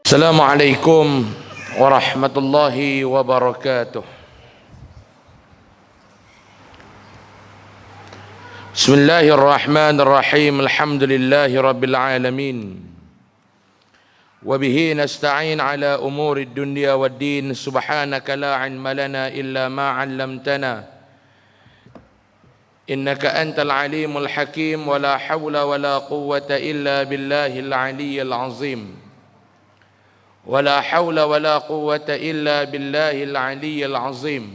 Assalamualaikum warahmatullahi wabarakatuh. Bismillahirrahmanirrahim. Alhamdulillahi rabbil alamin. Wabihi nasta'in ala umuri dunya wad din. Subhanaka la ilma lana illa ma 'allamtana. Innaka antal alimul hakim. Wa la hawla wa la quwwata illa billahil aliyyil azim. ولا حول ولا قوة إلا بالله العلي العظيم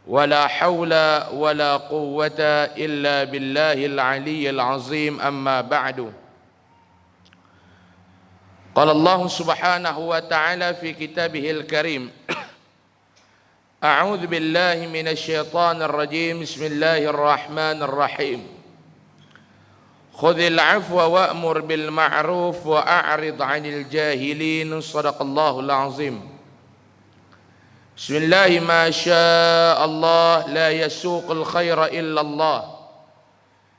ولا حول ولا قوة إلا بالله العلي العظيم أما بعد قال الله سبحانه وتعالى في كتابه الكريم أعوذ بالله من الشيطان الرجيم بسم الله الرحمن الرحيم خذ العفو وأمر بالمعروف وأعرض عن الجاهلين صدق الله العظيم بسم الله ما شاء الله لا يسوق الخير إلا الله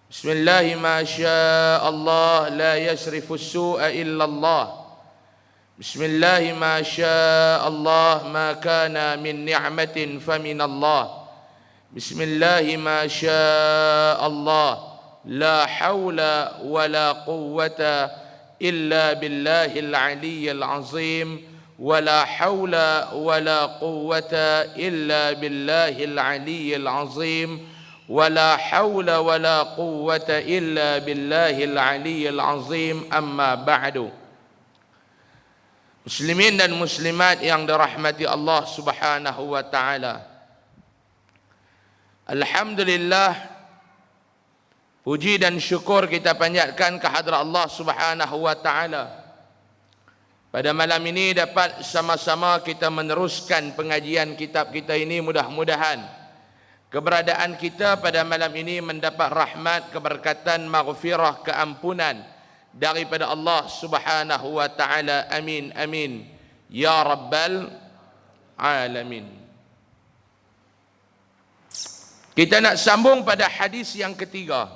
بسم الله ما شاء الله لا يصرف السوء إلا الله بسم الله ما شاء الله ما كان من نعمة فمن الله بسم الله ما شاء الله لا حول ولا قوة إلا بالله العلي العظيم ولا حول ولا قوة إلا بالله العلي العظيم ولا حول ولا قوة إلا بالله العلي العظيم أما بعد. Muslimin dan muslimat yang dirahmati Allah Subhanahu wa taala. Alhamdulillah, puji dan syukur kita panjatkan kehadrat Allah Subhanahu wa taala. Pada malam ini dapat sama-sama kita meneruskan pengajian kitab kita ini. Mudah-mudahan keberadaan kita pada malam ini mendapat rahmat, keberkatan, maghfirah, keampunan daripada Allah Subhanahu wa taala. Amin amin ya rabbal alamin. Kita nak sambung pada hadis yang ketiga,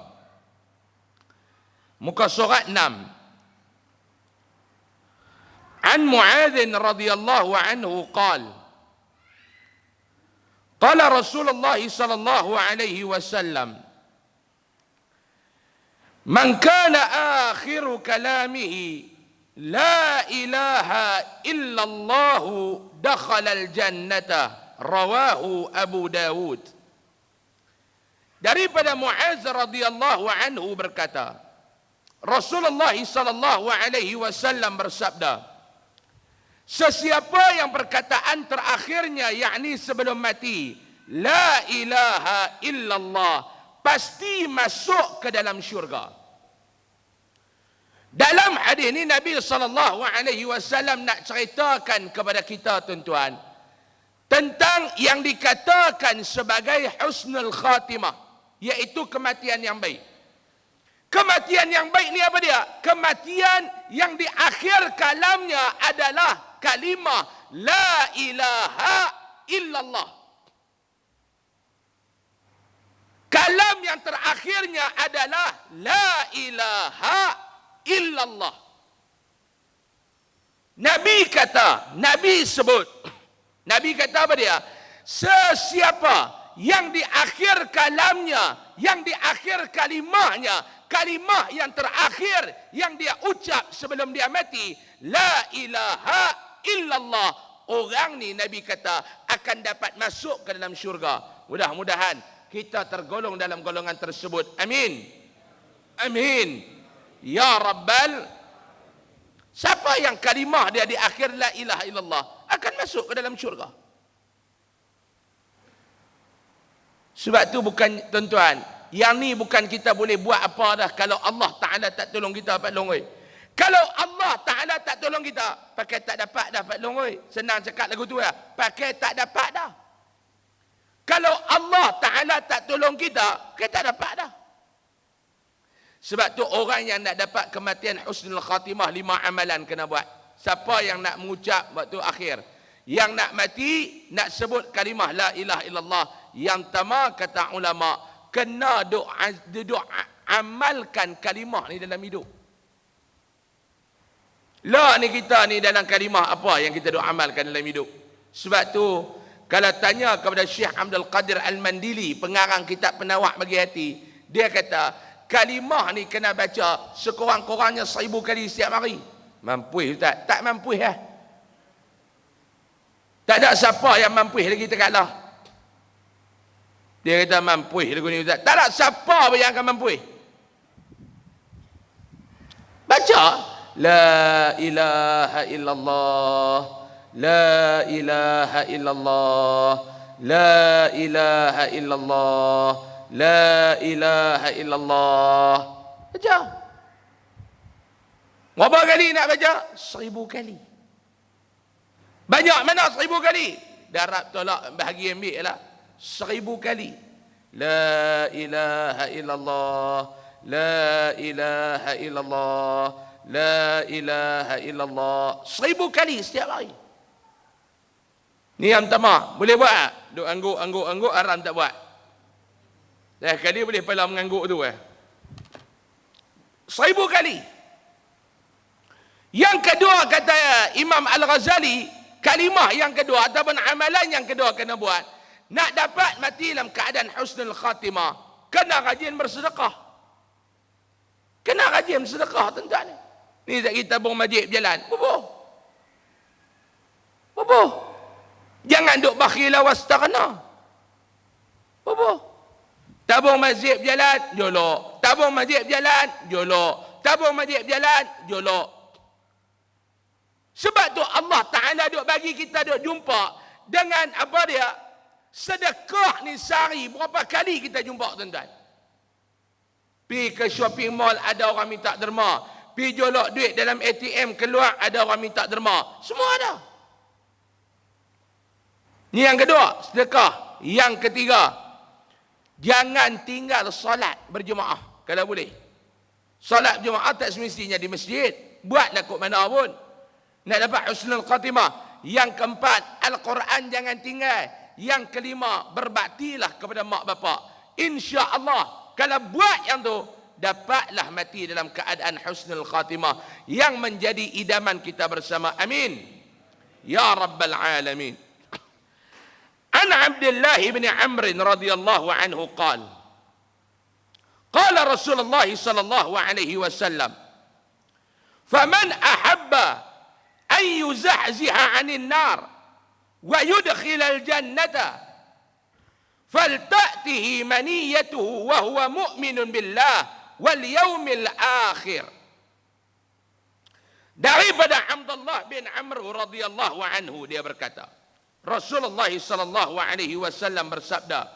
muka surat 6. An Mu'adz radhiyallahu anhu qala qala Rasulullah sallallahu alaihi wasallam man kana akhiru kalamihi la ilaha illallah dakhala al-jannata rawahu Abu Dawud. Daripada Mu'adz radhiyallahu anhu berkata, Rasulullah sallallahu alaihi wasallam bersabda, sesiapa yang perkataan terakhirnya yakni sebelum mati la ilaha illallah pasti masuk ke dalam syurga. Dalam hadis ini Nabi sallallahu alaihi wasallam nak ceritakan kepada kita tuan-tuan tentang yang dikatakan sebagai husnul khatimah, iaitu kematian yang baik. Kematian yang baik ni apa dia? Kematian yang di akhir kalamnya adalah kalimah la ilaha illallah. Kalam yang terakhirnya adalah la ilaha illallah. Nabi kata, Nabi sebut, Nabi kata apa dia? Sesiapa yang di akhir kalamnya, yang di akhir kalimahnya, kalimah yang terakhir yang dia ucap sebelum dia mati, la ilaha illallah, orang ni Nabi kata akan dapat masuk ke dalam syurga. Mudah-mudahan kita tergolong dalam golongan tersebut. Amin amin ya rabbal. Siapa yang kalimah dia di akhir la ilaha illallah akan masuk ke dalam syurga. Sebab tu bukan tuan-tuan, yang ni bukan kita boleh buat apa dah kalau Allah Ta'ala tak tolong kita Pak Long. Kalau Allah Ta'ala tak tolong kita, pakai tak dapat dah Pak Long. Senang cakap lagu tu ya, pakai tak dapat dah. Kalau Allah Ta'ala tak tolong kita, kita tak dapat dah. Sebab tu orang yang nak dapat kematian husnul khatimah, 5 amalan kena buat. Siapa yang nak mengucap waktu akhir, yang nak mati, nak sebut kalimah la ilaha illallah, yang pertama kata ulama, kena doa amalkan kalimah ni dalam hidup. Lah ni kita ni dalam kalimah apa yang kita duk amalkan dalam hidup. Sebab tu kalau tanya kepada Syekh Abdul Qadir Al-Mandili, pengarang kitab Penawak Bagi Hati, dia kata kalimah ni kena baca sekurang-kurangnya 1000 kali setiap hari. Mampu tak? Tak mampu lah. Tak ada siapa yang mampu lagi kita kalah. Dia kata mampu lagu ni Ustaz. Tak ada siapa yang akan mampu. Baca la ilaha illallah, la ilaha illallah, la ilaha illallah, la ilaha illallah. Baca. Berapa kali nak baca? 1000 kali. Banyak mana 1000 kali? Darab tolak bahagi ambil lah. 1000 kali. La ilaha illallah, la ilaha illallah, la ilaha illallah. 1000 kali setiap hari. Ni yang pertama, boleh buat tak? Duk angguk, haram tak buat. Dah kali boleh pala mengangguk tu 1000 kali. Yang kedua kata Imam Al-Ghazali, kalimah yang kedua ataupun amalan yang kedua kena buat. Nak dapat mati dalam keadaan husnul khatimah, kena rajin bersedekah. Kena rajin bersedekah tuan-tuan. Ni tak kita tabung masjid berjalan. Bobo. Jangan duk bakhil wastaghna. Bobo. Tabung masjid berjalan, jolok. Tabung masjid berjalan, jolok. Tabung masjid berjalan, jolok. Sebab tu Allah Ta'ala duk bagi kita duk jumpa dengan apa dia? Sedekah ni sehari berapa kali kita jumpa tuan-tuan? Pergi ke shopping mall ada orang minta derma. Pergi jolok duit dalam ATM keluar ada orang minta derma. Semua ada. Ni yang kedua, sedekah. Yang ketiga, jangan tinggal solat berjemaah kalau boleh. Solat berjemaah tak semestinya di masjid. Buatlah kot mana pun. Nak dapat husnul khatimah. Yang keempat, Al-Quran jangan tinggal. Yang kelima, berbaktilah kepada mak bapak. Insya-Allah kalau buat yang tu, dapatlah mati dalam keadaan husnul khatimah yang menjadi idaman kita bersama. Amin ya rabbal alamin. An Abdullah bin Amr radhiyallahu anhu qala Rasulullah sallallahu alaihi wasallam, faman ahabba an yuzahziha 'anil nar wa yudkhilal jannata falta'tihi maniyatuhu wa huwa mu'minun billah wal yaumil akhir. Daripada Abdullah bin Amr radhiyallahu anhu, dia berkata, Rasulullah sallallahu alaihi wasallam bersabda,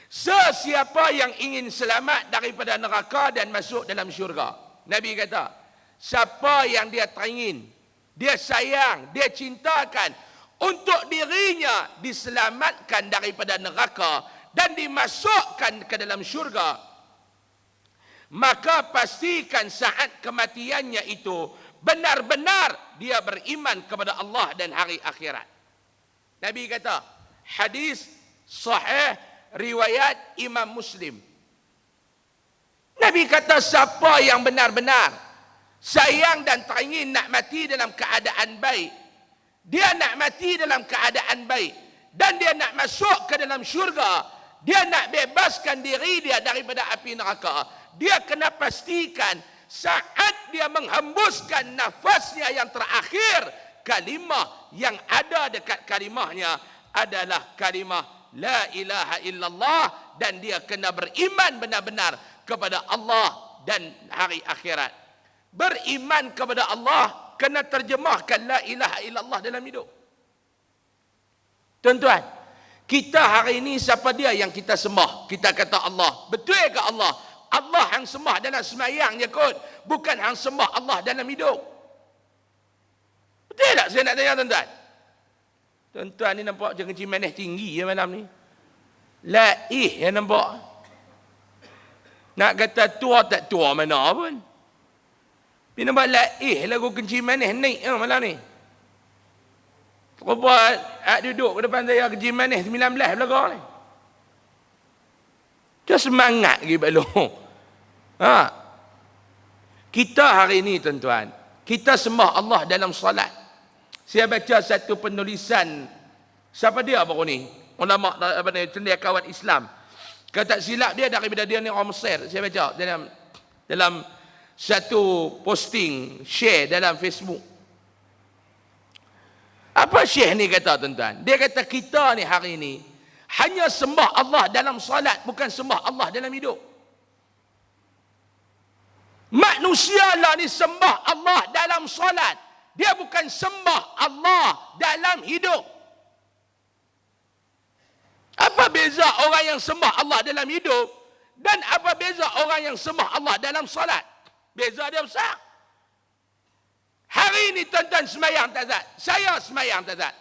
sesiapa yang ingin selamat daripada neraka dan masuk dalam syurga. Nabi kata, siapa yang dia teringin, dia sayang, dia cintakan untuk dirinya diselamatkan daripada neraka dan dimasukkan ke dalam syurga, maka pastikan saat kematiannya itu benar-benar dia beriman kepada Allah dan hari akhirat. Nabi kata, hadis sahih riwayat Imam Muslim. Nabi kata siapa yang benar-benar sayang dan teringin nak mati dalam keadaan baik, dia nak mati dalam keadaan baik dan dia nak masuk ke dalam syurga, dia nak bebaskan diri dia daripada api neraka, dia kena pastikan saat dia menghembuskan nafasnya yang terakhir, kalimah yang ada dekat kalimahnya adalah kalimah la ilaha illallah, dan dia kena beriman benar-benar kepada Allah dan hari akhirat. Beriman kepada Allah kena terjemahkan la ilaha illallah dalam hidup. Tuan-tuan, kita hari ini siapa dia yang kita sembah? Kita kata Allah. Betul ke Allah? Allah hang sembah dalam semayang je kot, bukan hang sembah Allah dalam hidup. Betul tak saya nak tanya tuan-tuan? Tuan-tuan ni nampak macam kecil manis tinggi ya malam ni. Laih yang nampak. Nak kata tua tak tua mana pun. Dia nampak laih lagu kencing manis naik malam ni. Terbuat duduk ke depan saya kencing manis 19 belakang ni. Dia semangat lagi belum. Kita hari ni tuan-tuan, kita sembah Allah dalam salat. Saya baca satu penulisan, siapa dia baru ni? Ulama apa ni, cendekiawan Islam. Kalau tak silap dia daripada dia ni orang Mesir. Saya baca dalam satu posting share dalam Facebook. Apa Syekh ni kata tuan-tuan? Dia kata kita ni hari ni hanya sembah Allah dalam salat, bukan sembah Allah dalam hidup. Manusia lah ni sembah Allah dalam salat. Dia bukan sembah Allah dalam hidup. Apa beza orang yang sembah Allah dalam hidup dan apa beza orang yang sembah Allah dalam salat? Beza dia besar. Hari ini tuan-tuan semayang tak Zat? Saya semayang tak Zat?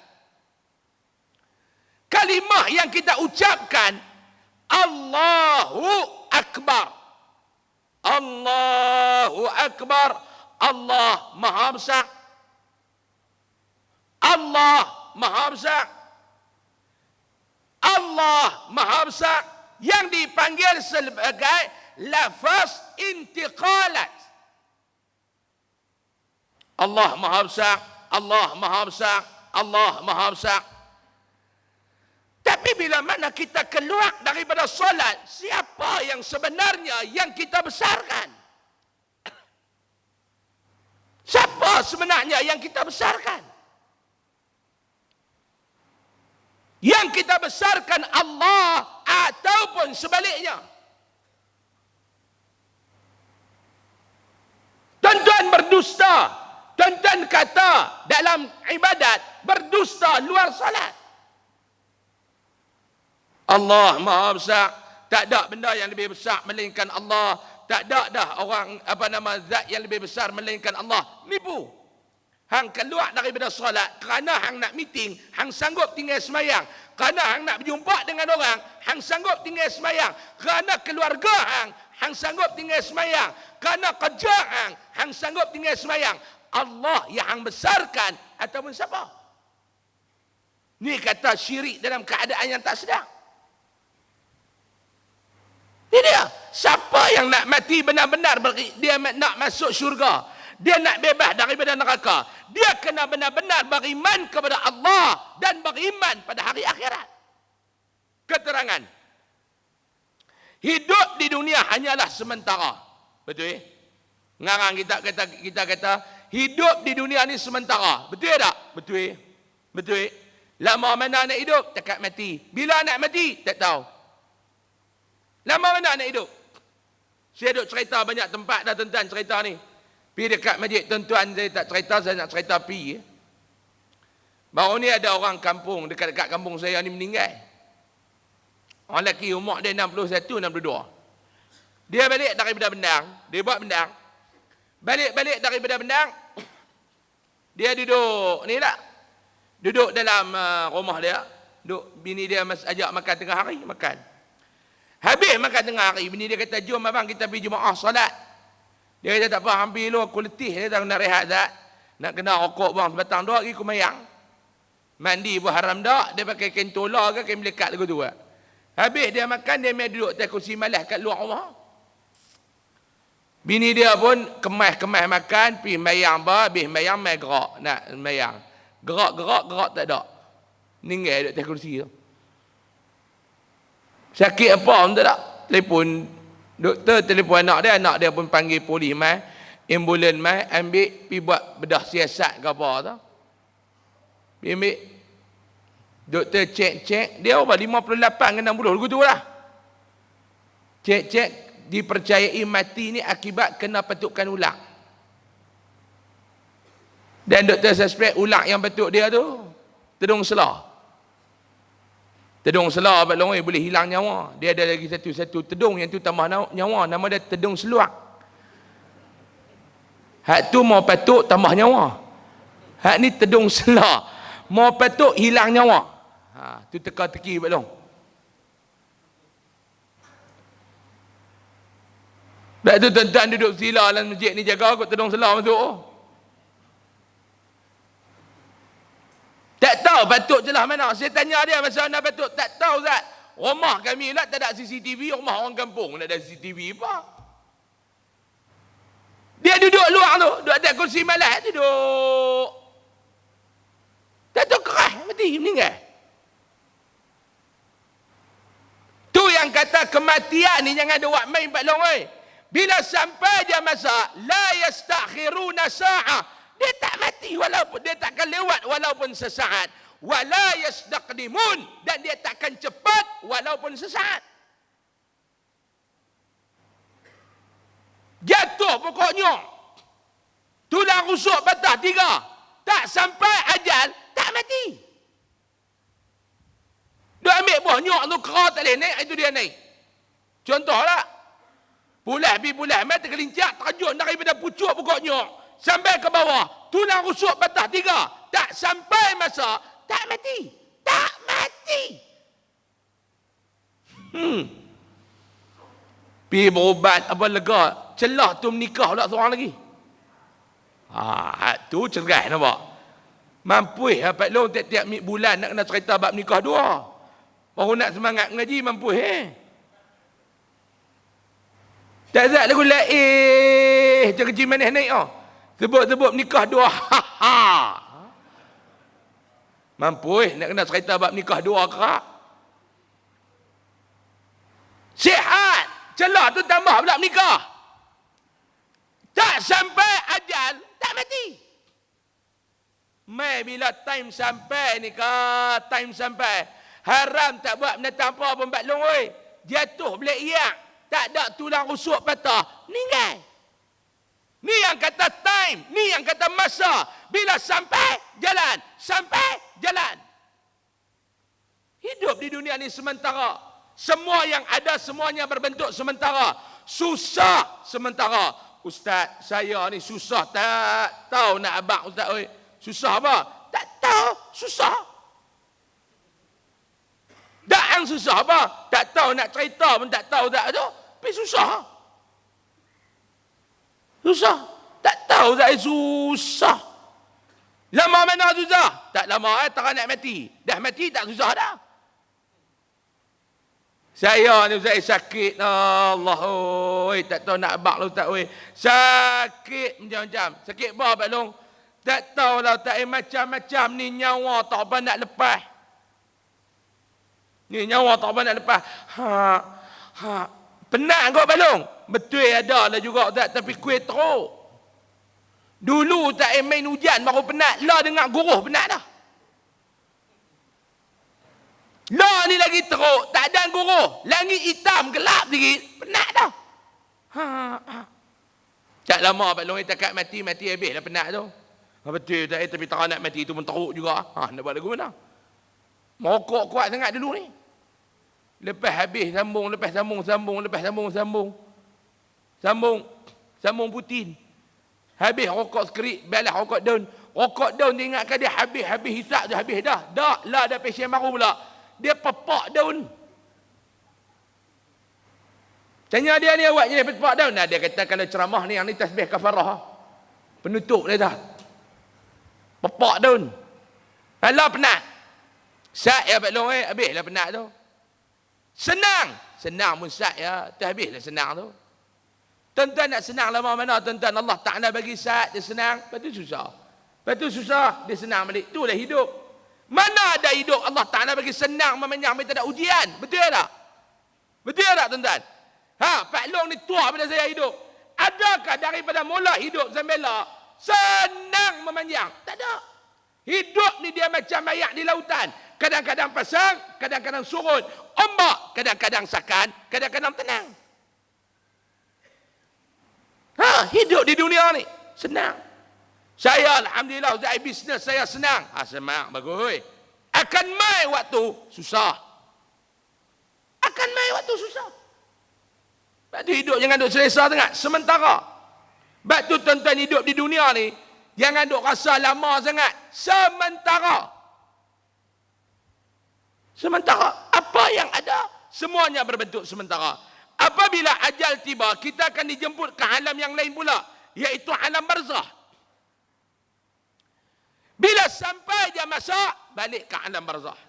Kalimah yang kita ucapkan, Allahu Akbar. Allahu Akbar. Allah Maha Besar. Allah Maha Besar. Allah Maha Besar yang dipanggil sebagai lafaz intiqalat. Allah Maha Besar, Allah Maha Besar, Allah Maha Besar. Tapi bila mana kita keluar daripada solat, siapa yang sebenarnya yang kita besarkan? Siapa sebenarnya yang kita besarkan? Yang kita besarkan Allah ataupun sebaliknya. Tuan-tuan berdusta, tuan-tuan kata dalam ibadat berdusta luar salat. Allah Maha Besar, tak ada benda yang lebih besar melainkan Allah, tak ada dah orang zat yang lebih besar melainkan Allah. Nipu. Hang keluar daripada solat kerana hang nak meeting, hang sanggup tinggal semayang. Kerana hang nak berjumpa dengan orang, hang sanggup tinggal semayang. Kerana keluarga hang sanggup tinggal semayang. Kerana kerja hang sanggup tinggal semayang. Allah yang hang besarkan ataupun siapa? Ni kata syirik dalam keadaan yang tak sedar. Ini dia. Siapa yang nak mati benar-benar, dia nak masuk syurga, dia nak bebas daripada neraka, dia kena benar-benar beriman kepada Allah dan beriman pada hari akhirat. Keterangan. Hidup di dunia hanyalah sementara. Betul? Ngarang kita kata hidup di dunia ni sementara. Betul tak? Betul. Betul. Lama mana nak hidup? Dekat mati. Bila nak mati? Tak tahu. Lama mana nak hidup? Saya duk cerita banyak tempat dah tuan-tuan cerita ni. Pergi dekat masjid tuan-tuan, saya tak cerita, saya nak cerita pergi. Baru ni ada orang kampung, dekat-dekat kampung saya ni meninggal. Orang lelaki umur dia 61, 62. Dia balik daripada Bendang, dia buat Bendang. Balik daripada Bendang, dia duduk ni tak? Duduk dalam rumah dia. Bini dia ajak makan tengah hari, makan. Habis makan tengah hari, bini dia kata, jom abang kita pergi jemaah solat. Dia kata, tak apa, hampir lu aku letih. Dia kata, nak rehat tak? Nak kena rokok bang sebatang dua lagi aku mayang. Mandi pun haram tak? Dia pakai kain tola ke kain melekat lagu tu. Habis dia makan, dia main duduk atas kursi malas kat luar rumah. Bini dia pun kemas-kemas makan, pergi mayang bah, habis mayang main gerak. Nak mayang. Gerak tak ada. Ninggal duduk atas kursi tu. Sakit apa pun tak? Telefon doktor, telefon anak dia pun panggil polis mai, ambulan mai, ambil pi buat bedah siasat ke apa tu. Ambil doktor cek, dia ubah 58 ke 60 lagu tu lah. Cek, dipercayai mati ni akibat kena petukan ulang. Dan doktor suspek ulang yang petuk dia tu tedung selah. Tedung selah abad lorong boleh hilang nyawa. Dia ada lagi satu tedung yang tu tambah nyawa. Nama dia tedung seluak. Hak tu mau patuk tambah nyawa. Hak ni tedung selah. Mau patuk hilang nyawa. Tu teka-teki abad long. Sebab tu tuan-tuan duduk sila dalam masjid ni jaga kot tedung selah masuk. Tak tahu batuk jelah mana. Saya tanya dia masa nak batuk. Tak tahu Zat. Rumah kami lah tak ada CCTV. Rumah orang kampung nak ada CCTV apa? Dia duduk luar tu, duduk atas kursi malas, duduk. Datuk kerah, mati, meninggal. Tu yang kata kematian ni jangan ada buat main Pak Long. Bila sampai dia masa, la yastakhiruna sa'ah. Dia tak mati walaupun, dia takkan lewat walaupun sesaat. Wala yastaqdimun. Dan dia takkan cepat walaupun sesaat. Jatuh pokoknya. Tulang rusuk patah 3. Tak sampai ajal, tak mati. Dia ambil buah nyok tu, kerah tak boleh naik, itu dia naik. Contohlah. Pulas mat tergelincak, terjun daripada pucuk pokok nyok. Sampai ke bawah. Tulang rusuk patah 3. Tak sampai masa, tak mati. Tak mati. Pergi berubat, apa lega. Celah tu menikah pula seorang lagi. Tu cergas nampak. Mampu Pak Long tiap-tiap bulan nak kena cerita bab nikah 2. Baru nak semangat ngaji mampu Tak zat lagu macam kecil manis naik sebut-sebut nikah 2. Mampu nak kena cerita bab nikah 2 kerak. Sihat. Celah tu tambah pula nikah. Tak sampai ajal, tak mati. Mai bila time sampai nikah, time sampai. Haram tak buat benda apa pun Pak Long jatuh belik iyak, tak ada tulang rusuk patah, meninggal. Ni yang kata time, ni yang kata masa. Bila sampai, jalan. Sampai, jalan. Hidup di dunia ni sementara. Semua yang ada, semuanya berbentuk sementara. Susah sementara. Ustaz, saya ni susah tak tahu nak abang Ustaz. Susah apa? Tak tahu, susah. Yang susah apa? Tak tahu nak cerita pun tak tahu tak tu. Tapi susah. Susah. Tak tahu tak susah. Lama mana susah? Tak lama tak nak mati. Dah mati tak susah dah. Saya ni Ustaz sakit. Allah tak tahu nak abak lu tak sakit macam-macam. Sakit apa Pak Long? Tak tahu lah tak macam-macam ni nyawa tak apa nak lepas. Ni nyawa tak apa nak lepas. Penat kau Pak Long. Betul ada lah juga tak, tapi kuih teruk. Dulu tak main hujan baru penat. Lah dengar guruh penat dah. Lah ni lagi teruk. Tak ada guruh. Langit hitam gelap sikit. Penat dah. Tak lama Pak Long takat mati habis lah penat tu. Betul tak tapi tak nak mati tu pun teruk juga. Nak buat lagu mana? Merokok kuat sangat dulu ni. Lepas habis sambung, lepas sambung Putin. Habis rokok skrik, balas rokok daun. Rokok daun dia ingatkan dia habis hisap dia habis dah. Tak, lah ada pasien baru pula. Dia pepak daun. Tanya dia ni awaknya pepak daun. Nah, dia kata kalau ceramah ni yang ni tasbih kafarah. Penutup dia dah. Pepak daun. Alah penat. Sat ya Pak Long habislah penat tu. Senang pun sat ya, habislah senang tu. Tuan-tuan nak senang lama mana tuan-tuan? Allah Ta'ala bagi sat dia senang, lepas tu susah, dia senang balik. Itulah hidup. Mana ada hidup Allah Ta'ala bagi senang memanjang tak ada ujian? Betul tak? Betul tak tuan-tuan? Pak Long ni tua pada saya hidup. Adakah daripada mula hidup sampai lah senang memanjang? Tak ada. Hidup ni dia macam air di lautan. Kadang-kadang pasang, kadang-kadang surut. Ombak, kadang-kadang sakan, kadang-kadang tenang. Hidup di dunia ni senang. Saya alhamdulillah dari bisnes saya senang. Semak bagus. Akan mai waktu susah. Sebab tu hidup jangan duk selesa sangat. Sementara. Sebab tu tuan-tuan hidup di dunia ni jangan duk rasa lama sangat. Sementara. Apa yang ada semuanya berbentuk sementara. Apabila ajal tiba, kita akan dijemput ke alam yang lain pula, iaitu alam barzah. Bila sampai dia masa, balik ke alam barzah.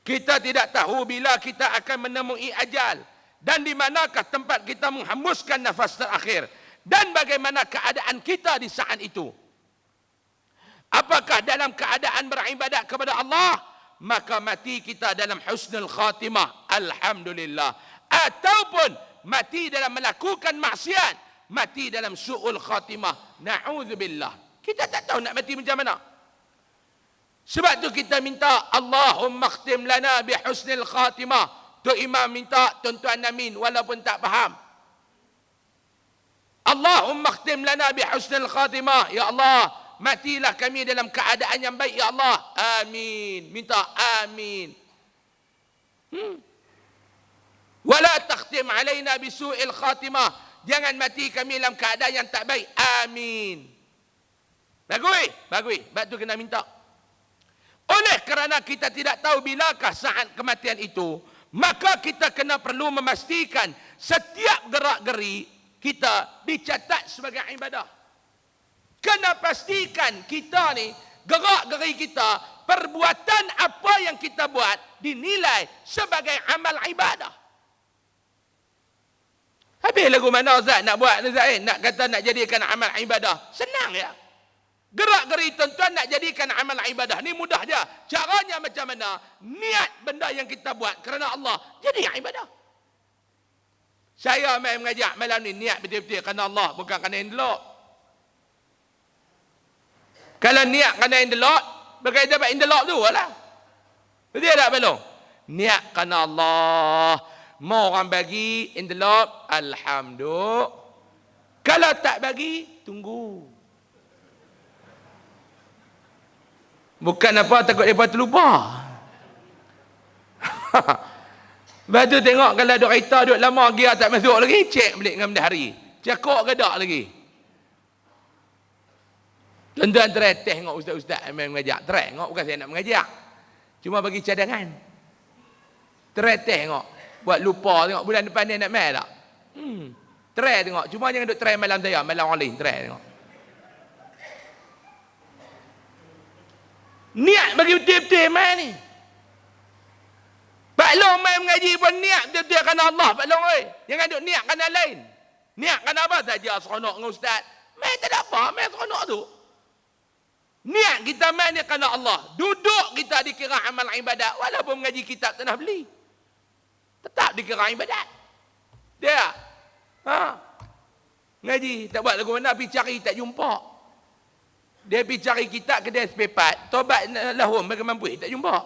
Kita tidak tahu bila kita akan menemui ajal dan di manakah tempat kita menghembuskan nafas terakhir. dan bagaimana keadaan kita di saat itu. Apakah dalam keadaan beribadat kepada Allah, maka mati kita dalam husnul khatimah, alhamdulillah. Ataupun mati dalam melakukan maksiat, mati dalam su'ul khatimah, na'udzubillah. Kita tak tahu nak mati macam mana. Sebab tu kita minta, Allahumma khtim lana bi husnul khatimah. Tu imam minta, tuan-tuan amin walaupun tak faham. Allahumma khtim lana bi husnul khatimah. Ya Allah, matilah kami dalam keadaan yang baik, ya Allah. Amin. Minta amin. Wala takhtim alaina bisu'il khatimah. Jangan mati kami dalam keadaan yang tak baik. Amin. Bagus. Sebab tu kena minta. Oleh kerana kita tidak tahu bilakah saat kematian itu, maka kita kena perlu memastikan setiap gerak-geri kita dicatat sebagai ibadah. Kena pastikan kita ni, gerak-geri kita, perbuatan apa yang kita buat dinilai sebagai amal ibadah. Habis lagu mana Ustaz nak buat Ustaz? Nak kata nak jadikan amal ibadah. Senang ya. Gerak-geri tuan-tuan nak jadikan amal ibadah ni mudah je. Caranya macam mana? Niat benda yang kita buat kerana Allah, jadi ibadah. Saya main mengajak malam ni niat betul-betul kerana Allah, bukan kerana endelok. Kalau niat kerana endelok, bagaimana dapat endelok tu lah. Betul tak belum? Niat kerana Allah. Mau orang bagi endelok, alhamdulillah. Kalau tak bagi, tunggu. Bukan apa, takut mereka terlupa. Lepas tu tengok kalau duk kereta duk lama gear tak masuk lagi, cek balik dengan bendahari. Cakap ke tak lagi? Tuan-tuan terai tengok ustaz-ustaz yang mengajak. Terai tengok, bukan saya nak mengajak. Cuma bagi cadangan. Terai tengok. Buat lupa tengok bulan depan dia nak main tak? Terai tengok. Cuma jangan duk terai malam saya, malam orang lain. Terai tengok. Niat bagi betul-betul main ni. Pak Long main mengaji pun niat betul-betul kerana Allah, Pak Long oi. Jangan duk niat kerana lain. Niat kerana apa saja seronok dengan ustaz. Main tak ada apa, main seronok tu. Niat kita main ni kerana Allah. Duduk kita dikira amal ibadat walaupun mengaji kitab tanah beli. Tetap dikira ibadat. Dia. Ngaji tak buat lagu mana pergi cari tak jumpa. Dia pergi cari kitab kedai sepepat, tobat lahum bagi mampu tak jumpa.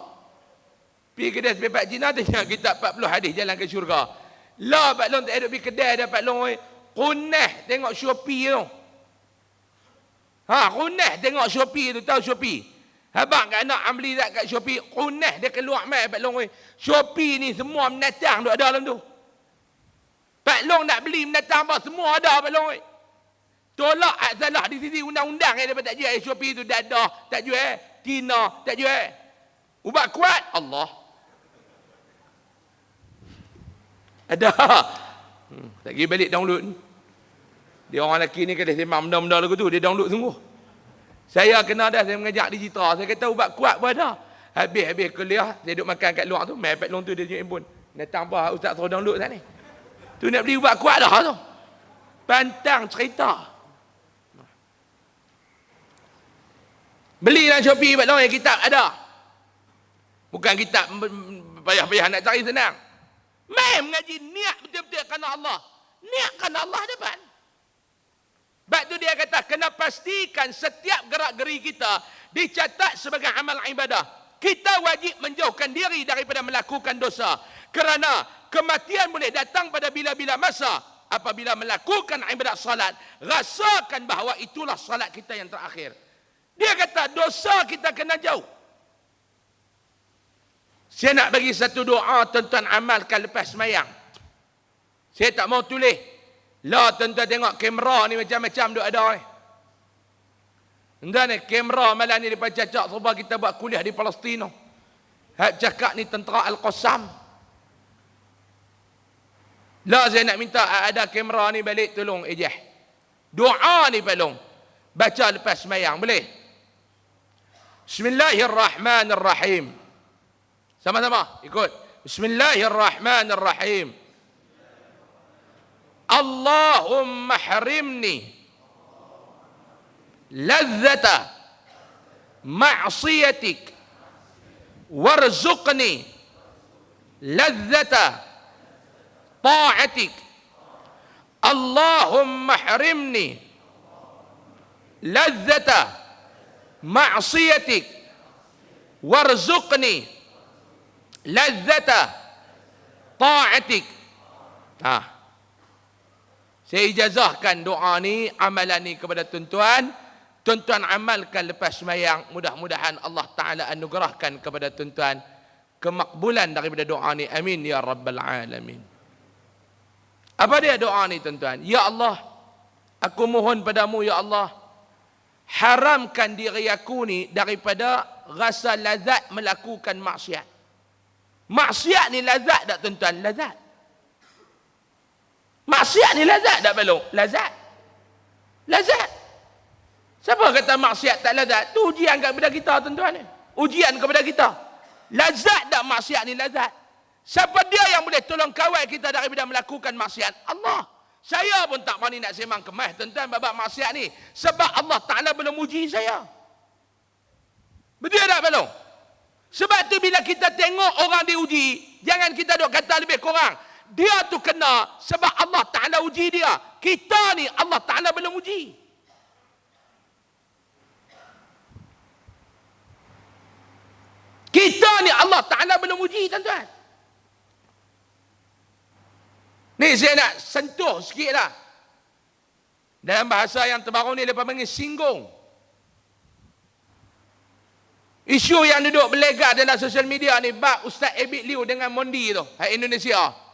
Pergi kedai sepepat Cina tanya kitab 40 hadis jalan ke syurga. Lah Pak Long tak ada pergi kedai dah Pak Long oi. Kunah tengok Shopee tu. Kunah tengok Shopee tu, tahu Shopee. Habaq kat anak ambil tak kat Shopee, kunah dia keluar mai Pak Long oi. Shopee ni semua binatang duk ada dalam tu. Pak Long nak beli binatang apa semua ada Pak Long oi. Tolak salah di sisi undang-undang yang dapat tak jual Shopee tu dadah, tak jual Tina, tak jual. Ubat kuat Allah. Ada. Tak pergi balik download. Dia orang lelaki ni kata sembang benda-benda lagu tu, dia download sungguh. Saya kena dah, saya mengajak digital. Saya kata ubat kuat pun ada. Habis kuliah, saya duduk makan kat luar tu, main Pak Long tu dia tunjuk handphone. Datang apa ustaz suruh download sana ni. Tu nak beli ubat kuat dah tu. Pantang cerita. Beli dalam Shopee Pak Long yang kitab ada. Bukan kitab payah-payah nak cari senang. Mai mengaji niat betul-betul kerana Allah. Niat kerana Allah dapat. Sebab tu dia kata kena pastikan setiap gerak-geri kita dicatat sebagai amal ibadah. Kita wajib menjauhkan diri daripada melakukan dosa. Kerana kematian boleh datang pada bila-bila masa. Apabila melakukan ibadat salat, rasakan bahawa itulah salat kita yang terakhir. Dia kata dosa kita kena jauh. Saya nak bagi satu doa tuan-tuan amalkan lepas semayang. Saya tak mau tulis. Lah tuan-tuan tengok kamera ni macam-macam duk ada ni. Tuan-tuan ni kamera malam ni daripada cacak sebab kita buat kuliah di Palestin. Hak cakap ni tentera Al-Qassam. Lah saya nak minta ada kamera ni balik tolong ejah. Doa ni tolong. Baca lepas semayang boleh? Bismillahirrahmanirrahim. Sama-sama ikut. Bismillahirrahmanirrahim. Allahumma harimni ladzata ma'siyatik warzuqni ladzata ta'atik. Allahumma harimni ladzata ma'siyatik warzuqni ladzata ta'atik. Saya ijazahkan doa ni, amalan ni kepada tuan-tuan. Tuan-tuan amalkan lepas sembahyang. Mudah-mudahan Allah Ta'ala anugerahkan kepada tuan-tuan kemakbulan daripada doa ni. Amin ya Rabbal Alamin. Apa dia doa ni tuan-tuan? Ya Allah, aku mohon padamu ya Allah, haramkan diri aku ni daripada rasa lazat melakukan maksiat. Maksiat ni lazat tak tuan-tuan? Lazat. Maksiat ni lazat tak belum? Lazat. Lazat. Siapa kata maksiat tak lazat? Tu ujian kepada kita tuan-tuan. Ujian kepada kita. Lazat tak maksiat ni lazat? Siapa dia yang boleh tolong kawal kita daripada melakukan maksiat? Allah. Saya pun tak berani nak semang kemas tuan-tuan babak maksiat ni. Sebab Allah Ta'ala belum uji saya. Betul tak belum? Sebab tu bila kita tengok orang diuji, jangan kita duk kata lebih kurang. Dia tu kena sebab Allah Ta'ala uji dia. Kita ni Allah Ta'ala belum uji. Kita ni Allah Ta'ala belum uji tuan-tuan. Ni saya nak sentuh sikit lah. Dalam bahasa yang terbaru ni lepas panggil singgung. Isu yang duduk berlegar dalam sosial media ni bab Ustaz Ebit Liu dengan Mondi tu, Indonesia.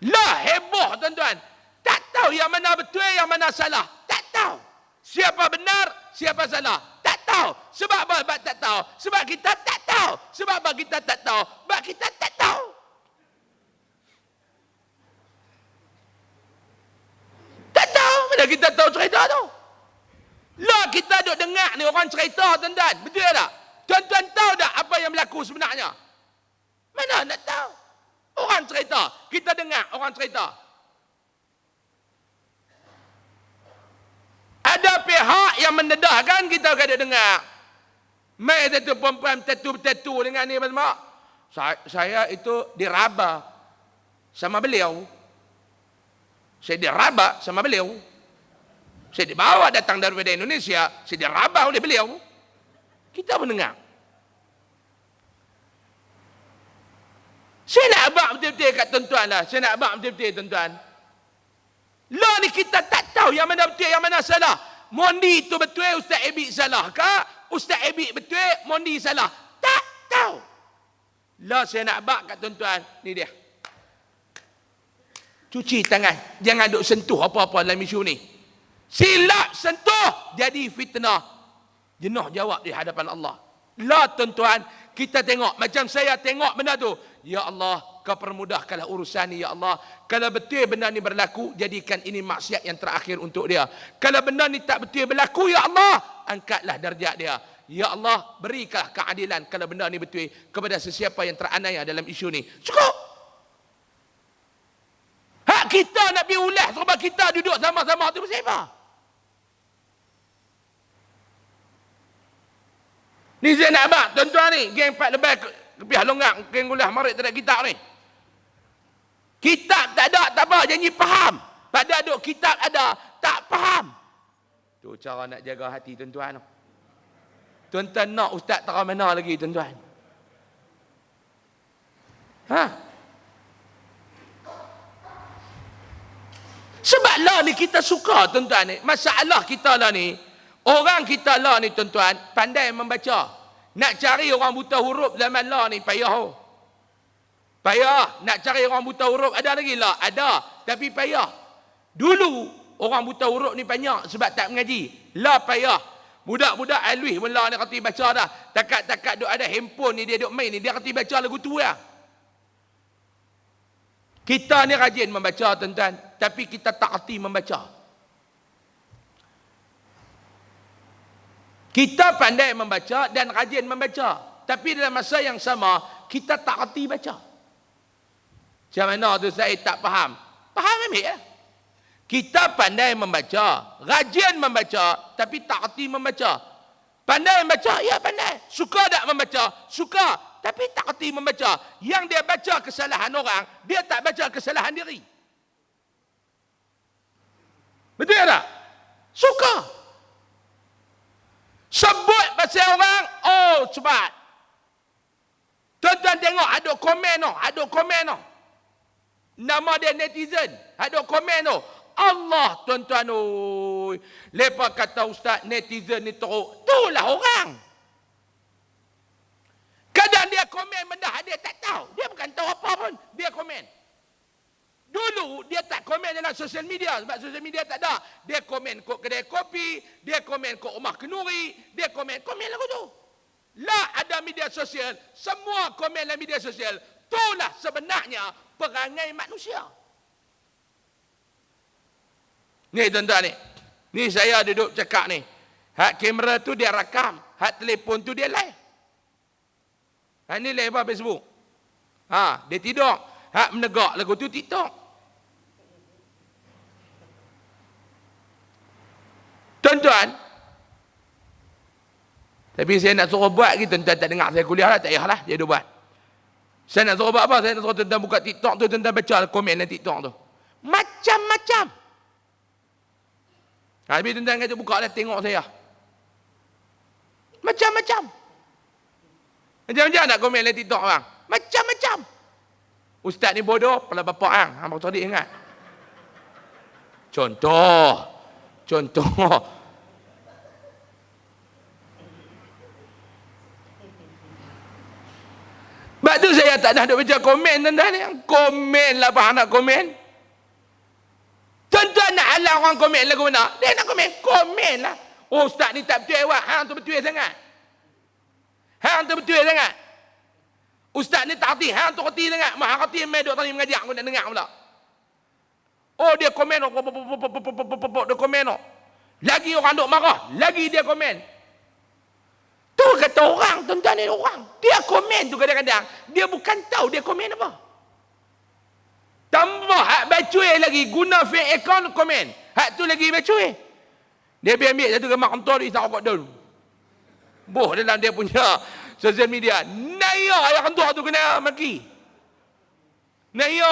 Lah heboh tuan-tuan. Tak tahu yang mana betul, yang mana salah. Tak tahu. Siapa benar, siapa salah. Tak tahu. Sebab apa? Sebab tak tahu. Sebab kita tak tahu. Sebab apa kita tak tahu? Sebab kita tak tahu. Tak tahu. Mana kita tahu cerita tu? Lah kita duk dengar ni orang cerita tuan-tuan. Betul tak? Tuan-tuan tahu tak apa yang berlaku sebenarnya? Mana nak tahu? Orang cerita. Kita dengar orang cerita. Ada pihak yang mendedahkan kita kena dengar. Mai satu perempuan tatu dengan ni apa? Saya itu diraba sama beliau. Saya diraba sama beliau. Saya dibawa datang daripada Indonesia. Saya diraba oleh beliau. Kita mendengar. Saya nak abang betul-betul kat tuan-tuan lah. Saya nak abang betul-betul tuan-tuan. Lah ni kita tak tahu yang mana betul, yang mana salah. Mondi tu betul, Ustaz Ebit salah ke? Ustaz Ebit betul, Mondi salah. Tak tahu. Lah saya nak abang kat tuan-tuan. Ni dia. Cuci tangan. Jangan duk sentuh apa-apa dalam isu ni. Silap sentuh, jadi fitnah. Jenuh jawab di hadapan Allah. Lah tuan-tuan, kita tengok. Macam saya tengok benda tu. Ya Allah, kau permudahkanlah urusan ni ya Allah. Kalau betul benda ni berlaku, jadikan ini maksiat yang terakhir untuk dia. Kalau benda ni tak betul berlaku ya Allah, angkatlah darjat dia. Ya Allah, berikanlah keadilan kalau benda ni betul kepada sesiapa yang teraniaya dalam isu ni. Cukup. Hak kita nak pergi ulas sebab kita duduk sama-sama tu siapa? Ni saya nak abang, tuan-tuan ni, geng 4 lebih kepiah longgak, geng ulas marik tak ada kitab ni. Kitab tak ada, tak apa, janji faham. Pada duk kitab ada, tak faham. Tu cara nak jaga hati tuan-tuan. Tuan-tuan nak ustaz tak mana lagi tuan-tuan? Ha? Sebab lah ni kita suka tuan-tuan ni. Masalah kita lah ni, orang kita lah ni tuan-tuan, pandai membaca. Nak cari orang buta huruf zaman lah ni payah. Payah. Nak cari orang buta huruf ada lagi lah? Ada. Tapi payah. Dulu orang buta huruf ni banyak sebab tak mengaji. Lah payah. Budak-budak alwi pun lah ni kata baca dah. Takat-takat duk ada handphone ni dia duk main ni. Dia kata baca lagu tu lah. Kita ni rajin membaca tuan-tuan. Tapi kita tak erti membaca. Kita pandai membaca dan rajin membaca. Tapi dalam masa yang sama, kita tak erti baca. Macam mana tu saya tak faham. Faham ambil ya? Kita pandai membaca, rajin membaca, tapi tak erti membaca. Pandai membaca, ya pandai. Suka tak membaca? Suka, tapi tak erti membaca. Yang dia baca kesalahan orang, dia tak baca kesalahan diri. Betul tak? Suka. Sebut pasal orang, oh cepat. Tuan-tuan tengok, ada komen tu. Nama dia netizen, ada komen tu. Allah, tuan-tuan, oi. Lepas kata ustaz, netizen ni teruk. Itulah orang. Kadang dia komen benda dia tak tahu. Dia bukan tahu apa pun, dia komen. Dulu dia tak komen dalam sosial media, sebab sosial media tak ada. Dia komen kod kedai kopi, dia komen kod rumah kenduri, dia komen lagu tu. Lah ada media sosial, semua komen dalam media sosial. Itulah sebenarnya perangai manusia. Ni tuan-tuan ni. Ni saya duduk cakap ni. Hak kamera tu dia rakam, hak telefon tu dia live. Hak ni live apa Facebook. Dia tidur, hak menegak lagu tu TikTok. Tuan-tuan, tapi saya nak suruh buat gitu, tuan-tuan tak dengar saya kuliah lah, tak payahlah, dia ada buat. Saya nak suruh buat apa? Saya nak suruh tuan-tuan buka TikTok tu, tuan-tuan baca komen dalam TikTok tu. Macam-macam. Habis tuan-tuan kata buka lah, tengok saya. Macam-macam. Macam-macam nak komen dalam TikTok orang. Macam-macam. Ustaz ni bodoh, kepala bapak hang. Hang baru tadi ingat. Contoh. Sebab tu saya tak nak baca komen tuan-tuan ni. Komen lah apa nak komen. Tuan-tuan nak halang orang komen lagu mana? Dia nak komen. Komen lah. Oh ustaz ni tak betul awak. Hang tu betul sangat. Ustaz ni tak hati. Hang tu hati sangat. Hang hati main duduk tadi mengajar. Aku nak dengar pula. Oh dia komen. Dia komen. Lagi orang duk marah. Lagi dia komen. Tu kata orang, tuan-tuan ni orang. Dia komen tu kadang-kadang. Dia bukan tahu dia komen apa. Tambah hak bacui lagi. Guna fake account komen. Hak tu lagi bacui. Dia ambil satu gambar kantor dia isap rokok dulu. Boh dalam dia punya sosial media. Naya yang kantor tu kena maki. Naya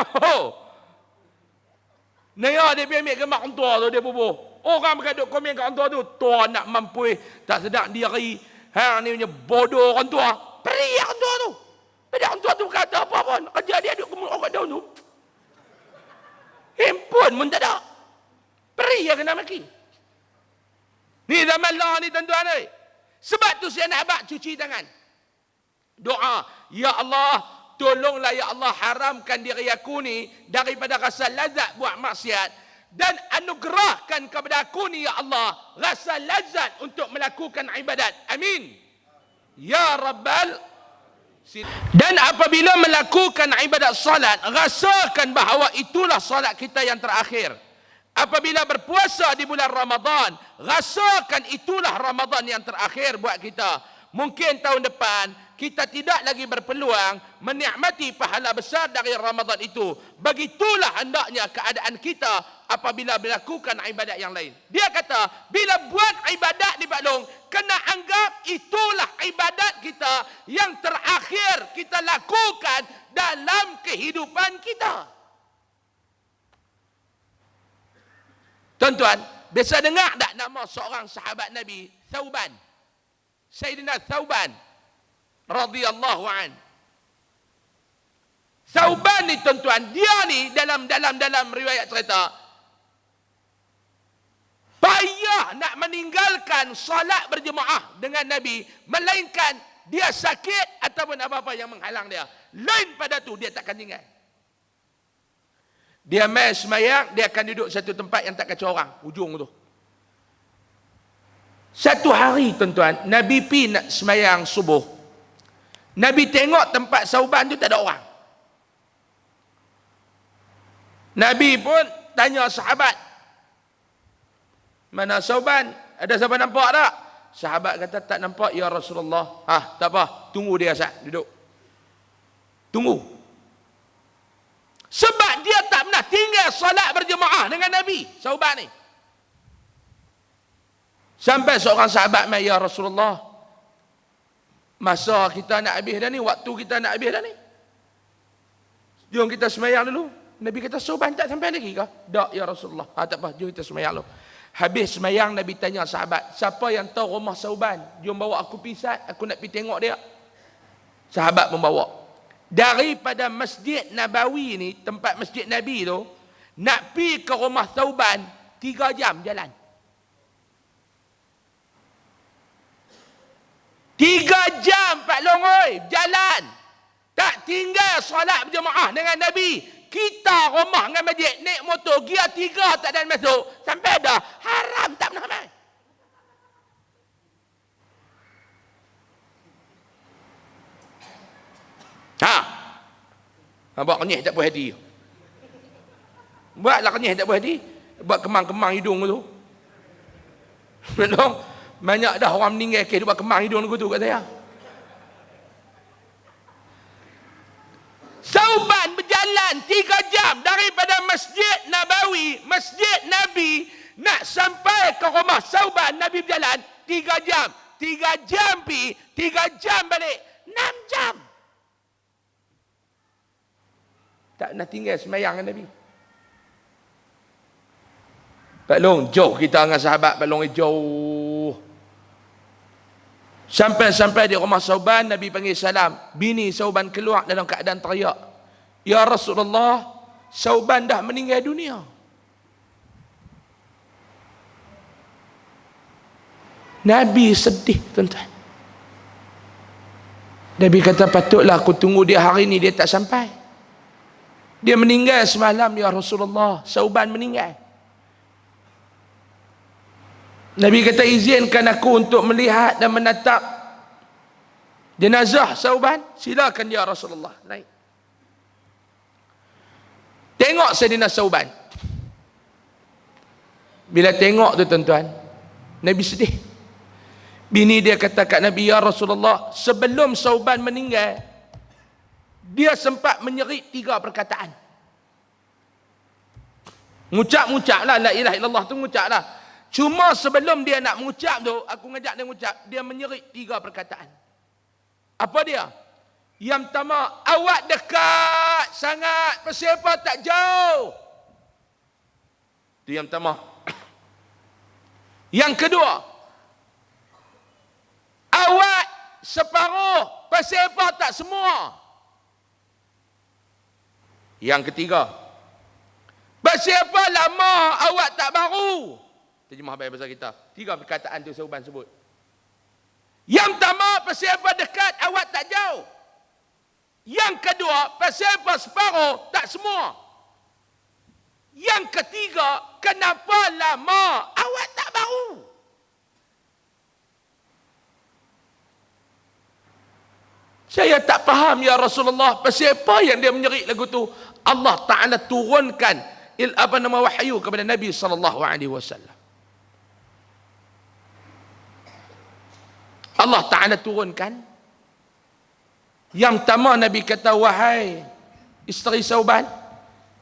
dia ambil gambar kantor tu dia bubuh. Orang bergaduk komen kat kantor tu. Tuan nak mampu tak sedap diri. Hang ni punya bodoh orang tua. Peri orang tua tu. Bila orang tua tu kata apa pun. Kerja dia duduk kemul orang daun tu. Handphone pun tak ada. Peri yang kena maki. Ni zaman lah ni tuan-tuan ni. Sebab tu saya nak abang cuci tangan. Doa. Ya Allah, tolonglah ya Allah haramkan diri aku ni daripada rasa lazat buat maksiat. Dan anugerahkan kepada aku ni ya Allah rasa lazat untuk melakukan ibadat. Amin. Ya Rabbal. Dan apabila melakukan ibadat salat, rasakan bahawa itulah salat kita yang terakhir. Apabila berpuasa di bulan Ramadan, rasakan itulah Ramadan yang terakhir buat kita. Mungkin tahun depan kita tidak lagi berpeluang menikmati pahala besar dari Ramadan itu. Begitulah hendaknya keadaan kita apabila melakukan ibadat yang lain. Dia kata, bila buat ibadat di Pak Long, kena anggap itulah ibadat kita yang terakhir kita lakukan dalam kehidupan kita. Tuan-tuan, biasa dengar tak nama seorang sahabat Nabi, Thauban? Sayyidina Thauban radhiyallahu an. Thauban ni tuan-tuan, dia ni dalam riwayat cerita payah nak meninggalkan salat berjemaah dengan Nabi, melainkan dia sakit ataupun apa-apa yang menghalang dia. Lain pada tu dia takkan tinggal. Dia main semayang, dia akan duduk satu tempat yang tak kacau orang, ujung tu. Satu hari tuan-tuan, Nabi pi nak semayang subuh. Nabi tengok tempat Thauban tu tak ada orang. Nabi pun tanya sahabat, mana Thauban? Ada siapa nampak tak? Sahabat kata tak nampak ya Rasulullah. Tak apa, tunggu dia asal duduk. Tunggu. Sebab dia tak pernah tinggal solat berjemaah dengan Nabi, Sauban ni. Sampai seorang sahabat mai, ya Rasulullah, masa kita nak habis dah ni, waktu kita nak habis dah ni. Jom kita semayang dulu. Nabi kata, Sauban tak sampai lagi ke? Tak, ya Rasulullah. Tak apa, jom kita semayang dulu. Habis semayang, Nabi tanya sahabat, siapa yang tahu rumah Sauban? Jom bawa aku pisat, aku nak pergi tengok dia. Sahabat membawa. Daripada Masjid Nabawi ni, tempat Masjid Nabi tu, nak pergi ke rumah Sauban, 3 jam jalan. 3 jam Pak Long oi, jalan. Tak tinggal solat berjemaah dengan Nabi. Kita rumah dengan masjid, naik motor, gear 3 tak ada masuk. Sampai dah, haram tak pernah main. Buat kenyih tak puas hati. Buatlah kenyih tak puas hati. Buat kemang-kemang hidung tu. Belum. Banyak dah orang meninggal kes dia buat kemang hidung tu kat saya. Sauban berjalan 3 jam daripada Masjid Nabawi, Masjid Nabi, nak sampai ke rumah Sauban, Nabi berjalan 3 jam. 3 jam pergi, 3 jam balik. 6 jam. Tak nak tinggal semayang dengan Nabi. Pak Long, jauh kita dengan sahabat Pak Long jauh. Sampai di rumah Sauban, Nabi panggil salam. Bini Sauban keluar dalam keadaan teriak. Ya Rasulullah, Sauban dah meninggal dunia. Nabi sedih, tuan-tuan. Nabi kata, patutlah aku tunggu dia hari ni, dia tak sampai. Dia meninggal semalam, ya Rasulullah. Sauban meninggal. Nabi kata, izinkan aku untuk melihat dan menatap jenazah Sauban. Silakan ya Rasulullah, naik. Tengok Sayyidina Sauban. Bila tengok tu tuan-tuan, Nabi sedih. Bini dia kata kat Nabi, ya Rasulullah, sebelum Sauban meninggal, dia sempat menyerit 3 perkataan. Ngucap-ngucap lah, la ilaha illallah tu ngucap lah. Cuma sebelum dia nak mengucap tu, aku ngajak dia mengucap, dia menyerit 3 perkataan. Apa dia? Yang pertama, awak dekat sangat, siapa tak jauh. Itu yang pertama. Yang kedua, awak separuh, siapa tak semua. Yang ketiga, siapa lama awak tak baru. Terjemah bahasa kita. 3 perkataan tu Sauban sebut. Yang pertama, siapa dekat awak tak jauh. Yang kedua, siapa separuh tak semua. Yang ketiga, kenapa lama awak tak baru. Saya tak faham ya Rasulullah, siapa yang dia menyerit lagu tu. Allah Ta'ala turunkan wahyu kepada Nabi SAW. Allah Ta'ala turunkan. Yang pertama Nabi kata, wahai isteri Sauban,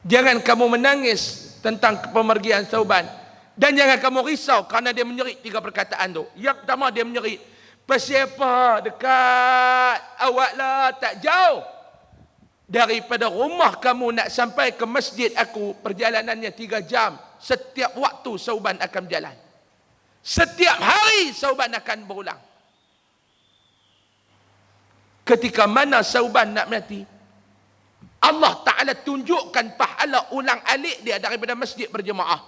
jangan kamu menangis tentang pemergian Sauban. Dan jangan kamu risau kerana dia menyerit 3 perkataan tu. Yang pertama dia menyerit, siapa dekat awaklah tak jauh. Daripada rumah kamu nak sampai ke masjid aku, perjalanannya 3 jam. Setiap waktu Sauban akan berjalan. Setiap hari Sauban akan berulang. Ketika mana Sauban nak mati, Allah Ta'ala tunjukkan pahala ulang alik dia daripada masjid berjemaah.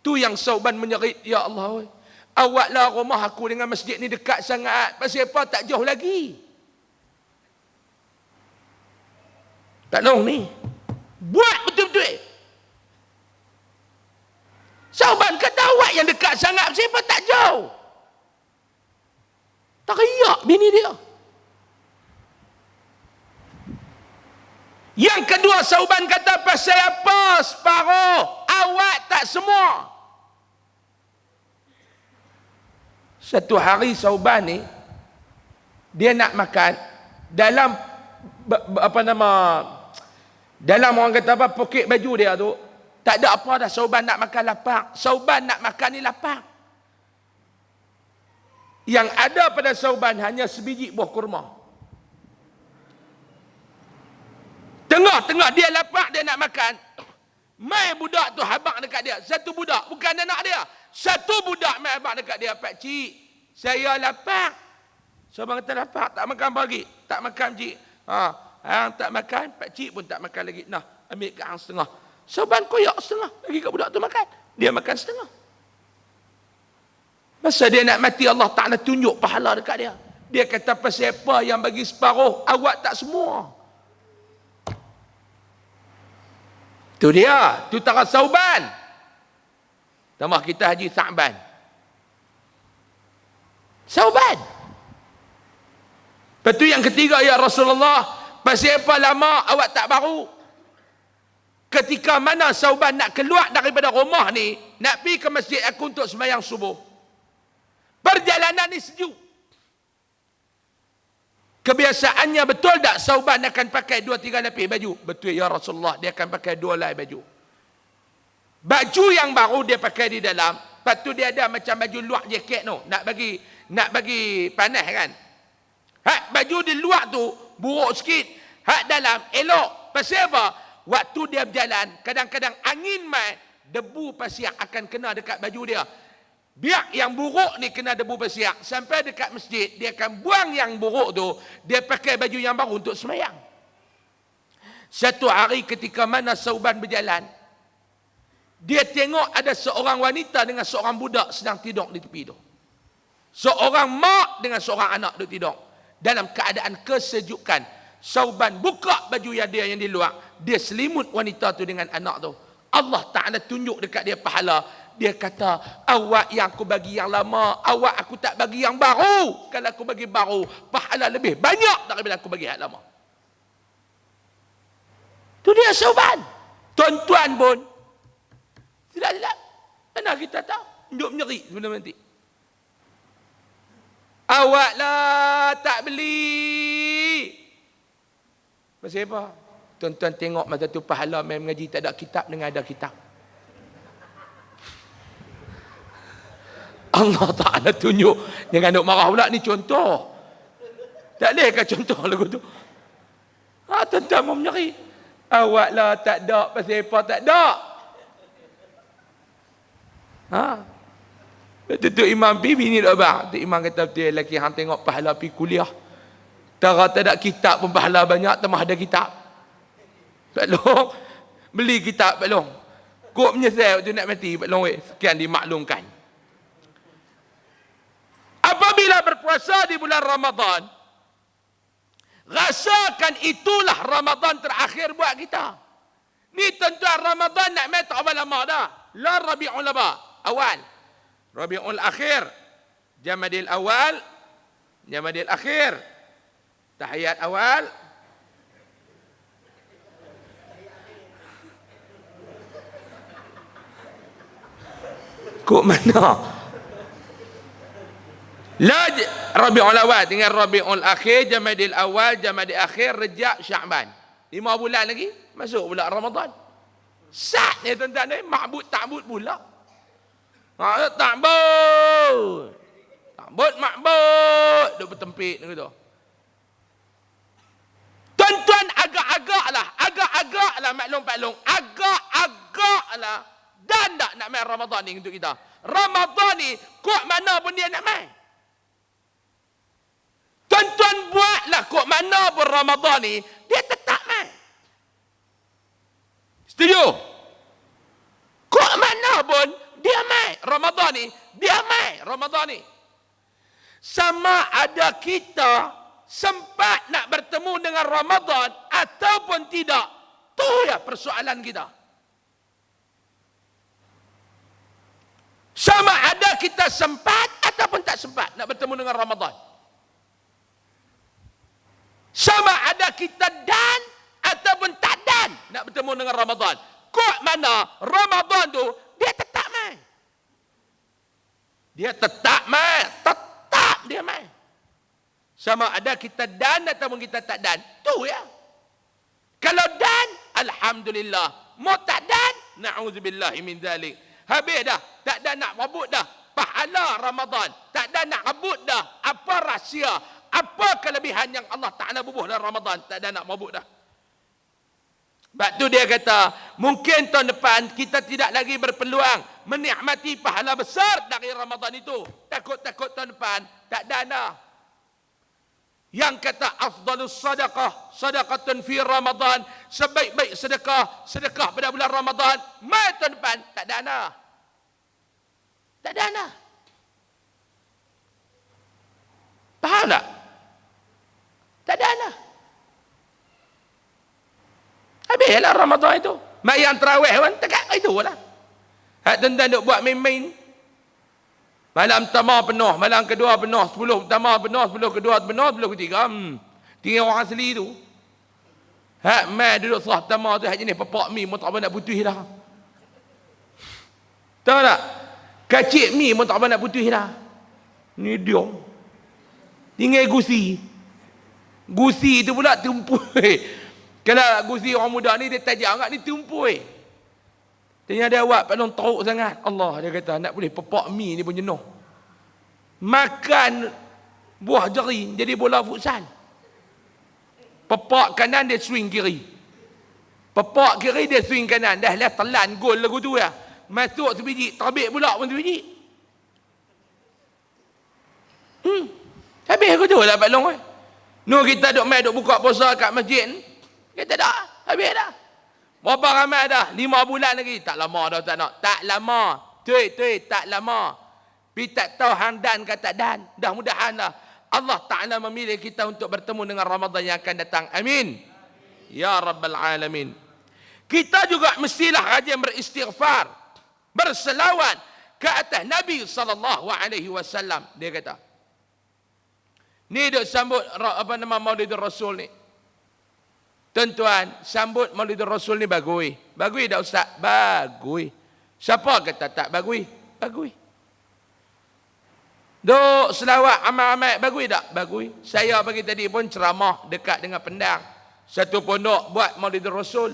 Tu yang Sauban menyerit, ya Allah, awaklah rumah aku dengan masjid ni dekat sangat. Siapa tak jauh lagi. Tak long ni. Buat betul-betul. Sauban kata awak yang dekat sangat, siapa tak jauh. Teriak bini dia. Yang kedua Sauban kata, pasal apa separuh, awak tak semua. Satu hari Sauban ni, dia nak makan dalam dalam orang kata apa, poket baju dia tu Tak ada apa dah Sauban nak makan lapar. Sauban nak makan ni lapar. Yang ada pada Sauban hanya sebiji buah kurma. Tengah-tengah dia lapar, dia nak makan. Mai budak tu habaq dekat dia. Satu budak, bukan anak dia. Satu budak mai habaq dekat dia. Pak cik, saya lapar. Sauban kata lapar, tak makan pagi. Tak makan cik. Hang tak makan, pak cik pun tak makan lagi. Nah, ambil kat hang setengah. Sauban koyak setengah. Bagi kat budak tu makan. Dia makan setengah. Masa dia nak mati, Allah Ta'ala tunjuk pahala dekat dia. Dia kata, siapa yang bagi separuh, awak tak semua. Itu dia. Itu tara Sauban. Tambah kita Haji Sa'ban. Sauban. Lepas tu yang ketiga, ya Rasulullah, siapa lama awak tak baru? Ketika mana Sauban nak keluar daripada rumah ni, nak pergi ke masjid aku untuk sembahyang subuh. Perjalanan ni sejuk. Kebiasaannya betul tak Sauban akan pakai 2-3 lapis baju? Betul ya Rasulullah, dia akan pakai 2 helai baju. Baju yang baru dia pakai di dalam, lepas tu dia ada macam baju luar jaket tu, nak bagi panas kan. Hak baju di luar tu buruk sikit, hak dalam elok. Pasal apa? Waktu dia berjalan, kadang-kadang angin mai, debu pasir akan kena dekat baju dia. Biar yang buruk ni kena debu pasir, sampai dekat masjid, dia akan buang yang buruk tu, dia pakai baju yang baru untuk sembahyang. Satu hari ketika mana Sauban berjalan, dia tengok ada seorang wanita dengan seorang budak sedang tidur di tepi tu. Seorang mak dengan seorang anak duduk tidur. Dalam keadaan kesejukan, Sauban buka baju yang dia yang di luar, dia selimut wanita tu dengan anak tu. Allah Ta'ala tunjuk dekat dia pahala. Dia kata, awak yang aku bagi yang lama, awak aku tak bagi yang baru. Kalau aku bagi baru, pahala lebih banyak daripada aku bagi yang lama. Itu dia Sauban. Tuan-tuan pun, silap-silap. Mana kita tahu? Duduk menyeri sebelum nanti. Awaklah tak beli. Pasal apa? Tuan-tuan tengok masa tu pahala main mengaji tak ada kitab dengan ada kitab. Allah Ta'ala tunjuk. Jangan duk marah pula, ni contoh. Tak boleh kan contoh lagu tu? Tuan-tuan mau menyeri. Awaklah tak ada, pasal apa tak ada? Betul Imam pergi, bini duk abang. Imam kata betul, lelaki hang tengok pahala pergi kuliah. Tara tak ada kitab pun pahala banyak, tambah ada kitab. Pak Long, beli kitab Pak Long. Kok menyesal waktu nak mati Pak Long, sekian dimaklumkan. Apabila berpuasa di bulan Ramadan, rasakan itulah Ramadan terakhir buat kita. Ni tuan-tuan, Ramadan nak mai tak lama dah. La Rabiul Awal. Rabiul Akhir. Jamadil Awal. Jamadil Akhir. Tahiyat Awal. Kok mana? La Rabiul Awal dengan Rabiul Akhir, Jamadil Awal, Jamadil Akhir, Rejab, Sya'ban. 5 bulan lagi masuk bulan Ramadan. Sat ni tuan-tuan ni, ma'bud ta'bud pula. Ta'bud. Ta'bud ma'bud. Duk bertempik ni gitu. Tuan-tuan agak-agaklah maklum, agak-agaklah dan tak nak main Ramadan ni untuk kita. Ramadan ni kok mana pun dia nak main. Tuan-tuan buatlah kok mana pun Ramadan ni dia tetap main. Setuju? Kok mana pun dia main Ramadan ni, dia main Ramadan ni. Sama ada kita sempat nak bertemu dengan Ramadan ataupun tidak. Tu ya persoalan kita. Sama ada kita sempat ataupun tak sempat nak bertemu dengan Ramadan. Sama ada kita dan ataupun tak dan nak bertemu dengan Ramadan. Kok mana Ramadan tu dia tetap main. Dia tetap main. Tetap dia main. Sama ada kita dan ataupun kita tak dan. Tu ya. Kalau dan, alhamdulillah. Mau tak dan, Na'udzubillahi min dzalik. Habis dah, tak ada nak rebut dah pahala Ramadan, tak ada nak rebut dah apa rahsia, apa kelebihan yang Allah Ta'ala bubuh dalam Ramadan, tak ada nak rebut dah. Sebab tu dia kata, mungkin tahun depan kita tidak lagi berpeluang menikmati pahala besar dari Ramadan itu. Takut-takut tahun depan tak ada dah. Yang kata afdalus sadaqah sadaqatun fi Ramadan, sebaik-baik sedekah pada bulan Ramadan, mai tahun depan tak ada dah. Tak ada dah. Faham tak? Tak ada dah. Habislah Ramadan itu. Mak yang terawih pun dekat itu lah. Hak tuan-tuan duk buat main-main. Malam pertama penuh, malam kedua penuh, 10 pertama penuh, 10 kedua penuh, 10 ketiga. Tinggal orang asli tu. Hak mai duduk serah pertama tu, hak jenis pepak mi pun tak apa nak putih dah. Tahu tak? Kacik mi pun tak apa nak putih dah. Ni dia. Tinggal gusi. Gusi tu pula tumpul. Kalau gusi orang muda ni dia tajam agak ni tumpul. Tanya dia awak paling teruk sangat. Allah dia kata nak boleh pepak mi ni pun jenuh. Makan buah jeri jadi bola futsal. Pepak kanan dia swing kiri. Pepak kiri dia swing kanan. Dah lah telan gol lagu tu ya. Masuk sebiji, terbit pula pun sebiji. Habis aku tu lah Pak Long. Nu kita duk mai duk buka puasa kat masjid ni. Kita dah, habis dah. Berapa ramai dah? 5 bulan lagi. Tak lama dah tak nak. Tak lama. Tui, tak lama. Tapi tak tahu hang dan ke tak dan. Dah mudahan lah. Allah Ta'ala memilih kita untuk bertemu dengan Ramadan yang akan datang. Amin. Ya Rabbal Alamin. Kita juga mestilah rajin beristighfar. Berselawat ke atas Nabi SAW. Dia kata. Ni duk sambut Maulidur Rasul ni. Tuan-tuan, sambut Maulidur Rasul ni bagus. Bagus tak Ustaz? Bagus. Siapa kata tak bagus? Bagus. Duk selawat amat-amat bagus tak? Bagus. Saya pagi tadi pun ceramah dekat dengan Pendang. Satu pondok buat Maulidur Rasul.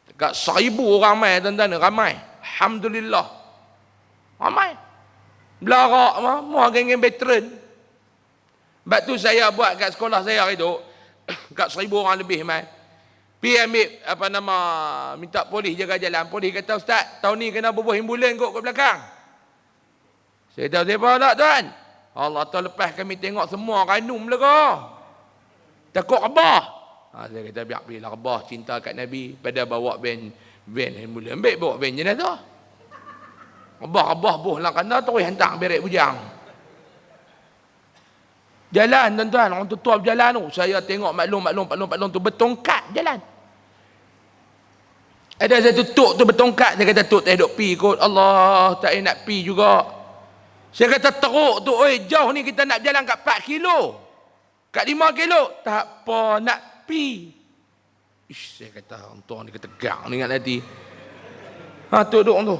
Dekat 1000 orang ramai tuan-tuan, ramai. Alhamdulillah. Ramai. Belarak mah, muah geng-geng veteran. Sebab tu saya buat kat sekolah saya itu, kat 1000 orang lebih mai. Pi ambil minta polis jaga jalan. Polis kata, Ustaz, tahun ni kena bubuh ambulan kot kat belakang. Saya tahu siapa tak tuan? Allah tahun lepas kami tengok semua ranum lah kau. Takut Rabah. Saya kata biar pilih Rabah cinta kat Nabi pada bawa van ambulan. Ambil bawa van jenazah. Rabah buh lah kena terus hantar berek bujang. Jalan tuan-tuan, orang tua berjalan tu. Saya tengok maklum tu bertongkat jalan. Ada satu tok tu bertongkat. Saya kata tok tak duk pi kot. Allah tak nak pi juga. Saya kata teruk tu, oi jauh ni kita nak jalan kat 4 kilo. Kat 5 kilo. Tak apa nak pi. Ish, saya kata orang tua ni ketegang ni ingat hati. Tok duk tu.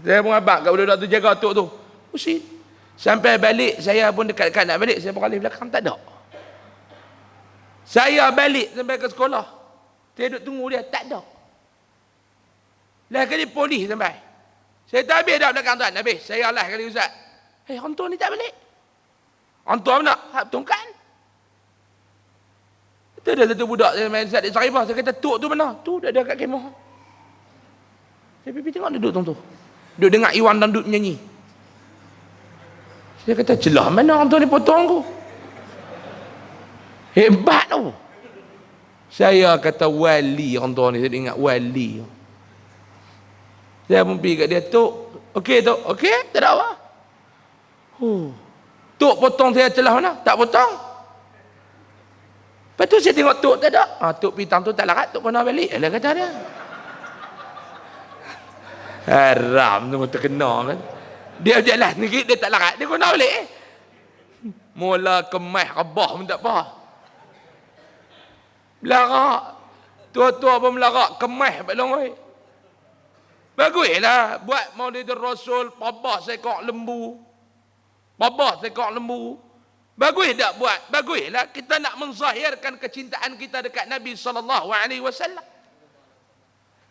Saya pun abang kat budak tu jaga tok tu. Usin. Sampai balik, saya pun dekat-dekat nak balik, saya beralih belakang, tak ada. Saya balik sampai ke sekolah. Saya duduk tunggu dia, tak ada. Lah kali polis sampai. Saya tak habis dah belakang tuan, habis. Saya lah kali Ustaz. Orang tua ni tak balik. Orang tua mana? Hak tungkan. Itu ada satu budak, saya main Ustaz di Saribah. Saya kata, tok tu mana? Tu dah ada kat kemah. Saya pergi tengok duduk tu. Duduk dengar Iwan dan duduk menyanyi. Dia kata, celah mana orang tua ni potong aku. Hebat tu. Saya kata wali orang tua ni. Saya ingat wali. Saya pun pergi kat dia, Tok. Okey Tok. Okey, tak ada apa. Tok potong saya celah mana? Tak potong. Lepas tu saya tengok Tok tak ada. Tok pitang tu tak larat. Tok kena balik. Alah kata dia. Haram tu terkena kan. Dia jalan sikit, dia tak larat, dia kena balik. Mula kemah Rabah pun tak apa. Melarak. Tua-tua pun melarak, kemah Pak Long. Baguslah buat Maulidur Rasul, babah seekor lembu. Babah seekor lembu. Bagus tak buat? Baguslah kita nak menzahirkan kecintaan kita dekat Nabi SAW.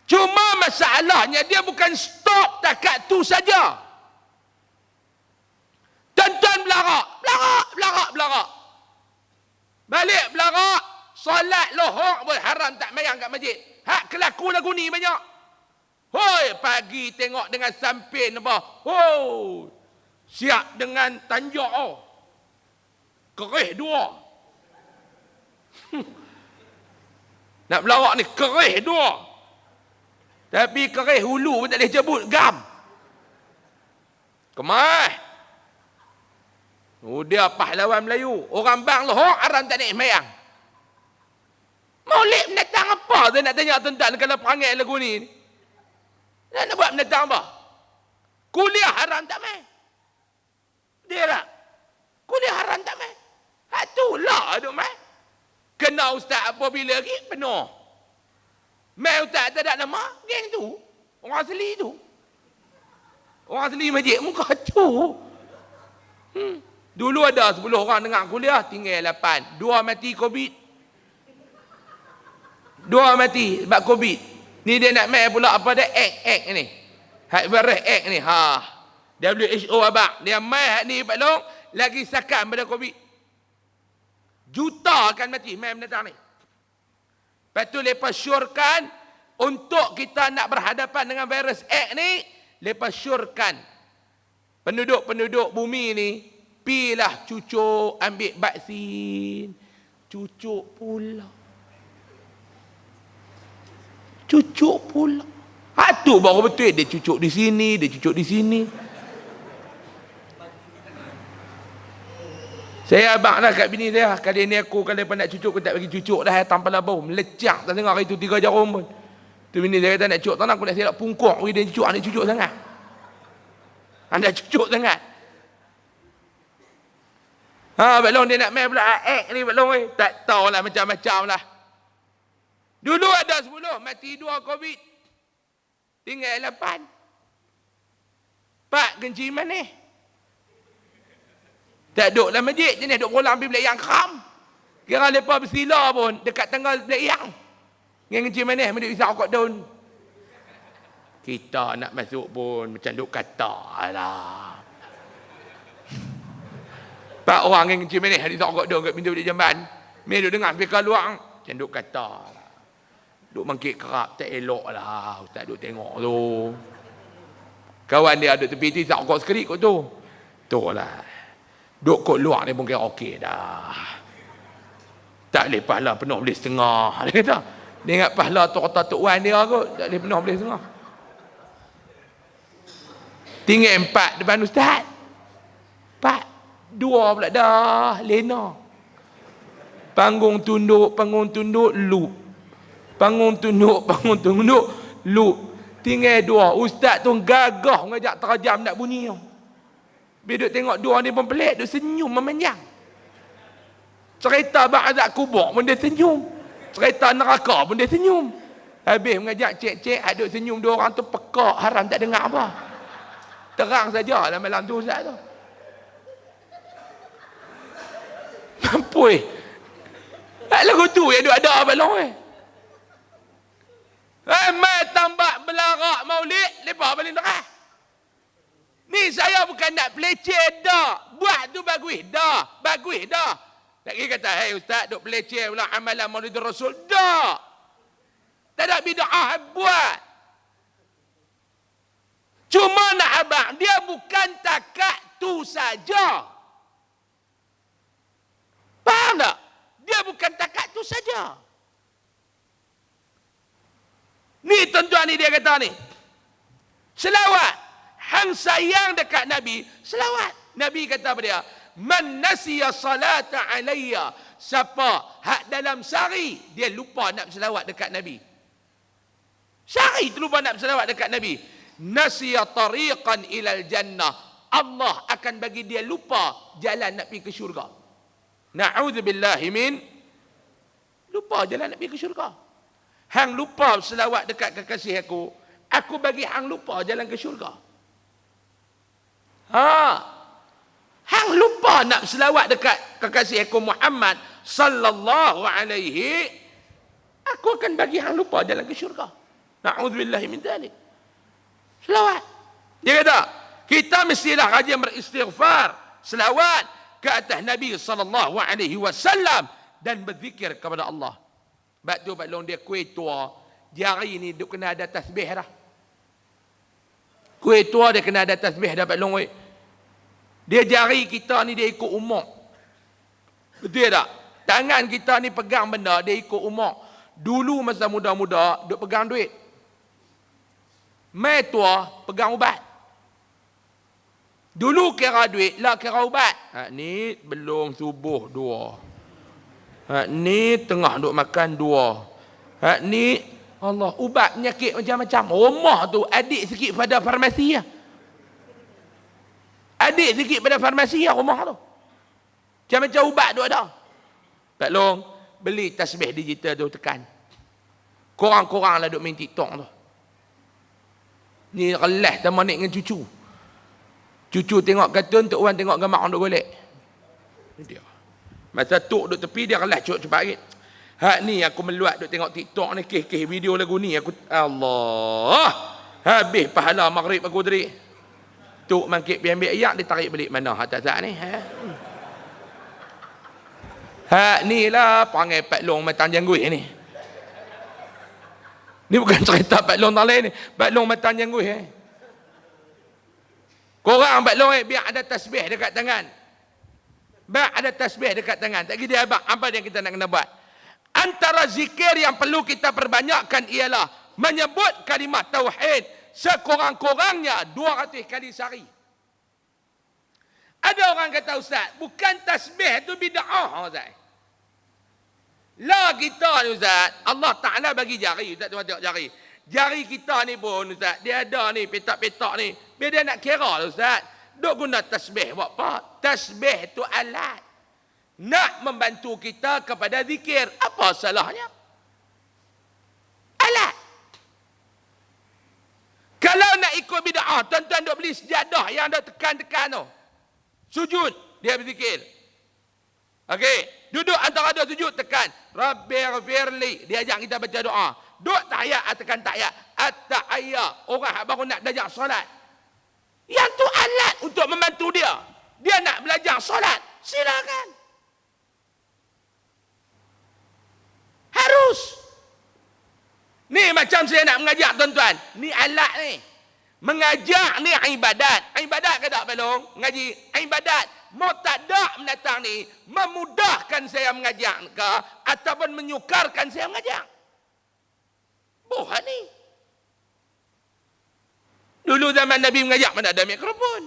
Cuma masalahnya dia bukan stop takat tu saja. Tuan-tuan belarak. Balik belarak, solat lohok pun haram tak mayang kat masjid. Hak kelaku lagu ni banyak. Hoi, pagi tengok dengan samping apa? Oh, siap dengan tanjak oh. Kerih dua. Nak belarak ni kerih dua. Tapi kerih hulu pun tak boleh jebut gam. Kemah. Oh, dia pahlawan Melayu. Orang bang lohok haram tak naik mayang. Maulid mendatang apa? Saya nak tanya tuan-tuan kalau perangai lagu ni. Nak buat mendatang apa? Kuliah haram tak main. Dia tak? Kuliah haram tak main. Hak tu lah duk main. Kena ustaz apabila lagi penuh. Mai ustaz tak ada nama, geng tu. Orang asli tu. Orang asli masjid muka tu. Dulu ada 10 orang dengar kuliah, tinggal 8. 2 mati Covid. 2 mati sebab Covid. Ni dia nak mai pula apa dia act ni. Hak virus act ni. Ha. WHO abang. Dia mai hak ni balong lagi sakan pada Covid. Juta akan mati mai mendatang ni. Lepas tu lepas syorkan untuk kita nak berhadapan dengan virus X ni, lepas syorkan penduduk-penduduk bumi ni, pilah cucuk ambil vaksin. Cucuk pula. Tu baru betul dia cucuk di sini, dia cucuk di sini. Saya abang lah kat bini saya. Kali ni aku kalau nak cucuk, aku tak bagi cucuk dah. Tanpa labau. Melecak tak tengok hari tu 3 jarum pun. Tu bini saya kata nak cucuk tanah. Aku nak silap pungkuk. Dia cucuk, anak cucuk sangat. Anda cucuk sangat. Balong dia nak main pula. Ni balong ni. Tak tahu lah macam-macam lah. Dulu ada 10. Mati 2 Covid. Tinggal 8. Pak kenci mana? Tak duduk dalam masjid, jenis duduk kolam pergi belayang keram. Kira mereka bersila pun, dekat tengah belayang. Yang kecil manis, mereka bisa okok daun. Kita nak masuk pun, macam duk kata lah. Pak orang yang kecil manis, bisa okok daun kat pintu bilik jamban. Mereka duduk dengar mereka luang, macam duk kata lah. Duk mangkit kerap, tak elok lah. Ustaz duk tengok tu. Kawan dia duduk tepi tu, bisa okok sekerik kot tu. Tu lah. Duk kot luar ni pun kira okey dah. Tak boleh pahala penuh boleh setengah. Dia kata. Dia ingat pahala tu kata Tok Wan dia kot. Tak boleh penuh boleh setengah. Tinggal 4 depan ustaz. 4. 2 pula dah. Lena. Panggung tunduk, loop. Panggung tunduk, loop. Tinggal 2. Ustaz tu gagah ngajak terajam nak bunyi. Bila duk tengok 2 ni pun pelik, duk senyum memanjang. Cerita ba'azab kubur pun dia senyum. Cerita neraka pun dia senyum. Habis mengajak cek-cek, duk senyum 2 orang tu pekak, haram tak dengar apa. Terang saja dalam malam tu ustaz tu. Mampui. Lagu tu yang duk ada balong mai tambak belarak maulid, lepas balik nerah. Ni saya bukan nak peleceh dah. Buat tu bagus dah. Tak kira kata, hey ustaz, duk peleceh pula amalan Maulid Rasul. Dah. Tak ada bid'ah buat. Cuma nak abang, dia bukan takat tu saja. Faham tak? Dia bukan takat tu saja. Ni tuan-tuan ni dia kata ni. Selawat. Hang sayang dekat Nabi, selawat. Nabi kata pada dia, man nasiya salata alayya. Siapa hak dalam sehari dia lupa nak selawat dekat Nabi. Sehari tu lupa nak selawat dekat Nabi. Nasiya tariqan ilal jannah. Allah akan bagi dia lupa jalan nak pergi ke syurga. Na'udzubillahi min. Lupa jalan nak pergi ke syurga. Hang lupa selawat dekat kekasih aku bagi hang lupa jalan ke syurga. Hang lupa nak selawat dekat kekasih aku Muhammad sallallahu alaihi, aku akan bagi hang lupa jalan ke syurga. Na'udzubillah min dzalik. Selawat. Dia kata, kita mestilah rajin beristighfar, selawat ke atas Nabi sallallahu alaihi wasallam dan berzikir kepada Allah. Sebab tu Pak Long dia kuih tua, jari ni duk kena ada tasbih dah. Kuih tua dia kena ada tasbih dah Pak Long. Dia jari kita ni dia ikut umur. Betul tak? Tangan kita ni pegang benda dia ikut umur. Dulu masa muda-muda duk pegang duit. Mai tua pegang ubat. Dulu kira duit, lah kira ubat. Ni belum subuh 2. Ni tengah duk makan 2. Ni Allah, ubat penyakit macam-macam. Rumah tu adik sikit pada farmasi lah. Adik sikit pada farmasi lah rumah tu. Macam-macam ubat tu ada. Pak Long, beli tasbih digital tu tekan. Korang-korang lah duk main TikTok tu. Ni relah sama ni dengan cucu. Cucu tengok kartun, Tok Wan tengok gambar orang duk golek. Ni dia. Masa Tok duk tepi, dia relah cepat sikit. Hak ni aku meluat duk tengok TikTok ni, kes video lagu ni. Aku, Allah. Habis pahala maghrib aku tadi. Tok mangkit pergi ambil ayak, dia tarik balik mana atas saat ni. Hak ni lah panggil Pak Long Matang Janggui ni. Ni bukan cerita Pak Long tak lain ni. Pak Long Matang Janggui. Korang Pak Long biar ada tasbih dekat tangan. Biar ada tasbih dekat tangan. Tak kira apa yang kita nak kena buat. Antara zikir yang perlu kita perbanyakkan ialah menyebut kalimat tauhid sekurang-kurangnya 200 kali sehari. Ada orang kata, Ustaz, bukan tasbih tu bid'ah, Ustaz. Lah kita ni, Ustaz, Allah Ta'ala bagi jari. Ustaz tengok jari. Jari kita ni pun, Ustaz, dia ada ni, petak-petak ni. Biar dia nak kira, Ustaz. Duk guna tasbih buat apa? Tasbih tu alat. Nak membantu kita kepada zikir. Apa salahnya? Alat. Kalau nak ikut bid'ah, tuan-tuan duk beli sejadah yang ada tekan-tekan tu. Sujud, dia berzikir. Okey, duduk antara dua sujud, tekan. Rabbighfirli, dia ajak kita baca doa. Duk tahiyat, tekan tahiyat. At-tahiyyat, orang yang baru nak belajar solat. Yang tu alat untuk membantu dia. Dia nak belajar solat, silakan. Harus. Ni macam saya nak mengajak tuan-tuan. Ni alat ni. Mengajak ni ibadat. Ibadat ke tak belum? Ngaji ibadat. Mau tak ada mendatang ni memudahkan saya mengajak ke ataupun menyukarkan saya mengajak. Bukan ni. Dulu zaman Nabi mengajak mana ada mikrofon.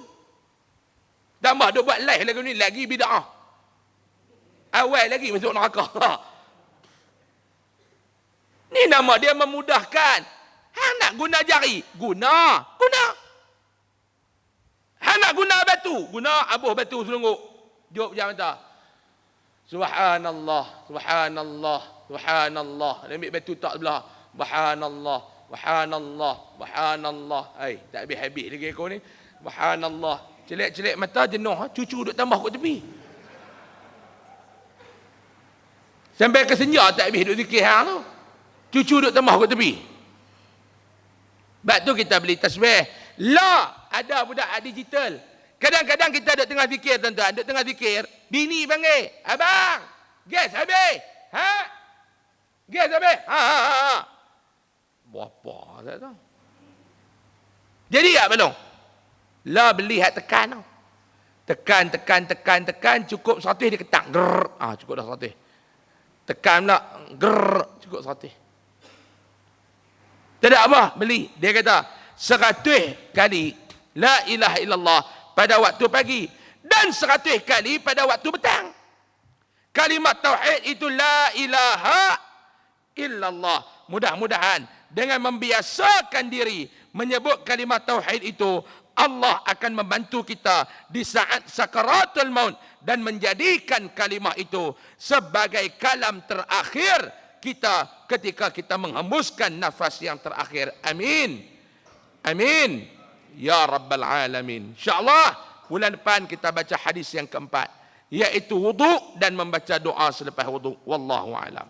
Tambah dia buat live lagu ni lagi bid'ah. Awal lagi masuk neraka. Ni nama dia memudahkan. Hang nak guna jari, guna. Hang nak guna batu, guna abuh batu selungguk. Jawab jangan mata. Subhanallah, subhanallah, subhanallah. Dia ambil batu tak sebelah. Subhanallah, subhanallah, subhanallah. Tak habis-habis lagi kau ni. Subhanallah. Celek-celek mata jenuh, cucu duk tambah kat tepi. Sampai ke senja tak habis duk zikir hang tu. Cucu duk tambah kat tepi. Sebab tu kita beli tasbih. Lah, ada budak digital. Kadang-kadang kita duk tengah zikir, tuan-tuan. Duk tengah zikir. Bini panggil. Abang, gas habis. Ha? Gas habis. Ha. Berapa tak tahu. Jadi tak belum? Lah beli hak tekan tau. Tekan. Cukup 100 dia ketak. Grrr. Cukup dah 100. Tekan pula. Grrr. Cukup 100. Tak ada apa, beli. Dia kata, 100 kali la ilaha illallah pada waktu pagi dan 100 kali pada waktu petang. Kalimat tauhid itu la ilaha illallah. Mudah-mudahan dengan membiasakan diri menyebut kalimat tauhid itu, Allah akan membantu kita di saat sakaratul maut dan menjadikan kalimat itu sebagai kalam terakhir kita ketika kita menghembuskan nafas yang terakhir. Amin. Amin. Ya Rabbal Alamin. InsyaAllah bulan depan kita baca hadis yang keempat, iaitu wuduk dan membaca doa selepas wuduk. Wallahu a'lam.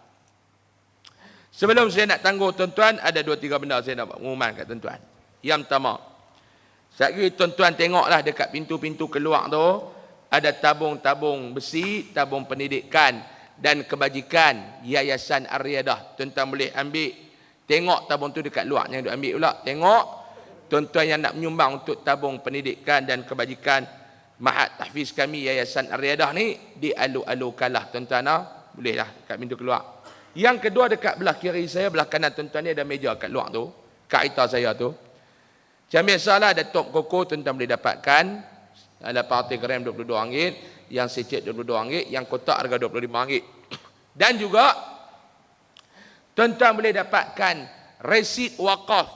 Sebelum saya nak tangguh tuan-tuan, ada 2-3 benda saya nak mengumumkan kat tuan-tuan. Yang pertama, sekali tuan-tuan tengoklah dekat pintu-pintu keluar tu, ada tabung-tabung besi, tabung pendidikan dan kebajikan Yayasan Ar-Riyadah. Tuan-tuan boleh ambil, tengok tabung tu dekat luar, yang duk ambil pula. Tengok, tuan-tuan yang nak menyumbang untuk tabung pendidikan dan kebajikan Mahat Tahfiz kami Yayasan Ar-Riyadah ni, dialu-alukanlah tuan-tuan lah. Bolehlah dekat pintu keluar. Yang kedua, dekat belah kiri saya, belah kanan tuan-tuan ni ada meja kat luar tu, kaita saya tu. Macam biasalah ada top koko, tuan-tuan boleh dapatkan. Ada parti gram RM22, yang secet RM22, yang kotak harga RM25. Dan juga tuan-tuan boleh dapatkan resit wakaf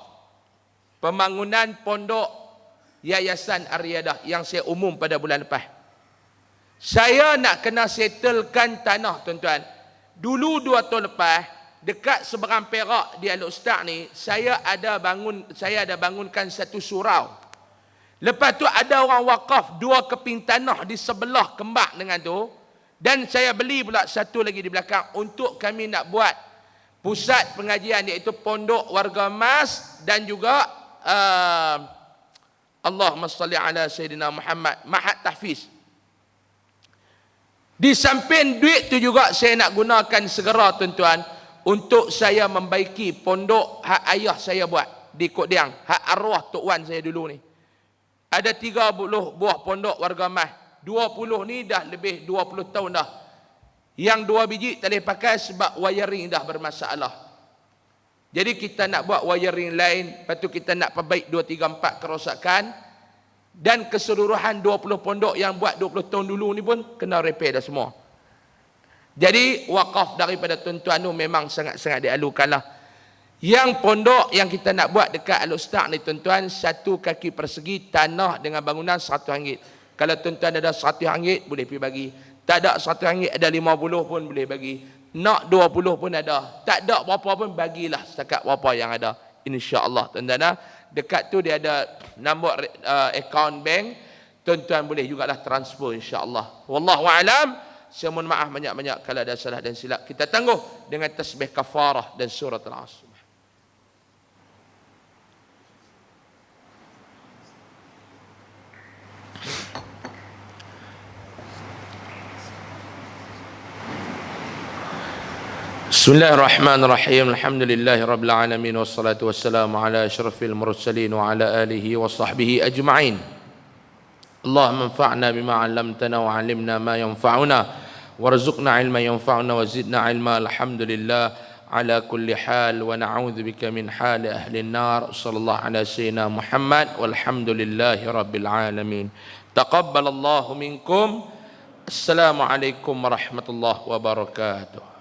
pembangunan pondok Yayasan Ar-Riyadah yang saya umum pada bulan lepas. Saya nak kena settlekan tanah tuan-tuan. Dulu 2 tahun lepas, dekat seberang Perak di Al-Ustaz ni, saya ada bangunkan satu surau. Lepas tu ada orang wakaf 2 keping tanah di sebelah kembang dengan tu, dan saya beli pula satu lagi di belakang untuk kami nak buat pusat pengajian, iaitu pondok warga emas dan juga Allahumma salli ala Sayyidina Muhammad, Mahat Tahfiz. Di samping duit tu juga saya nak gunakan segera tuan-tuan untuk saya membaiki pondok hak ayah saya buat di Kok Diang, hak arwah Tok Wan saya dulu ni. Ada 30 buah pondok warga emas. 20 ni dah lebih 20 tahun dah. Yang 2 biji tak boleh pakai sebab wiring dah bermasalah. Jadi kita nak buat wiring lain, lepas tu kita nak perbaik 2, 3, 4 kerosakan. Dan keseluruhan 20 pondok yang buat 20 tahun dulu ni pun kena repair dah semua. Jadi wakaf daripada tuan-tuan tu memang sangat-sangat dialukan lah. Yang pondok yang kita nak buat dekat Al-Ustaz ni tuan-tuan, 1 kaki persegi tanah dengan bangunan RM100. Kalau tuan-tuan ada RM100 boleh pergi bagi. Tak ada RM100, ada 50 pun boleh bagi. Nak 20 pun ada. Tak ada berapa pun bagilah setakat berapa yang ada. InsyaAllah tuan-tuan. Dekat tu dia ada nombor account bank. Tuan-tuan boleh jugalah transfer insya-Allah. Wallahu a'lam. Saya mohon maaf banyak-banyak kalau ada salah dan silap. Kita tangguh dengan tasbih kafarah dan surah Al-Asr. Bismillahirrahmanirrahim. Alhamdulillahirabbil alamin wassalatu wassalamu ala asyrafil mursalin wa ala alihi wa sahbihi ajma'in. Allahumma anfa'na bima 'allamtana wa 'allimna ma yanfa'una warzuqna 'ilman yanfa'una wa zidna 'ilma. Alhamdulillah ala kulli hal wa na'udzubika min hali ahli an-nar. Sallallahu ala sayyidina Muhammad walhamdulillahirabbil alamin. Taqabbalallahu minkum. Assalamualaikum warahmatullahi wabarakatuh.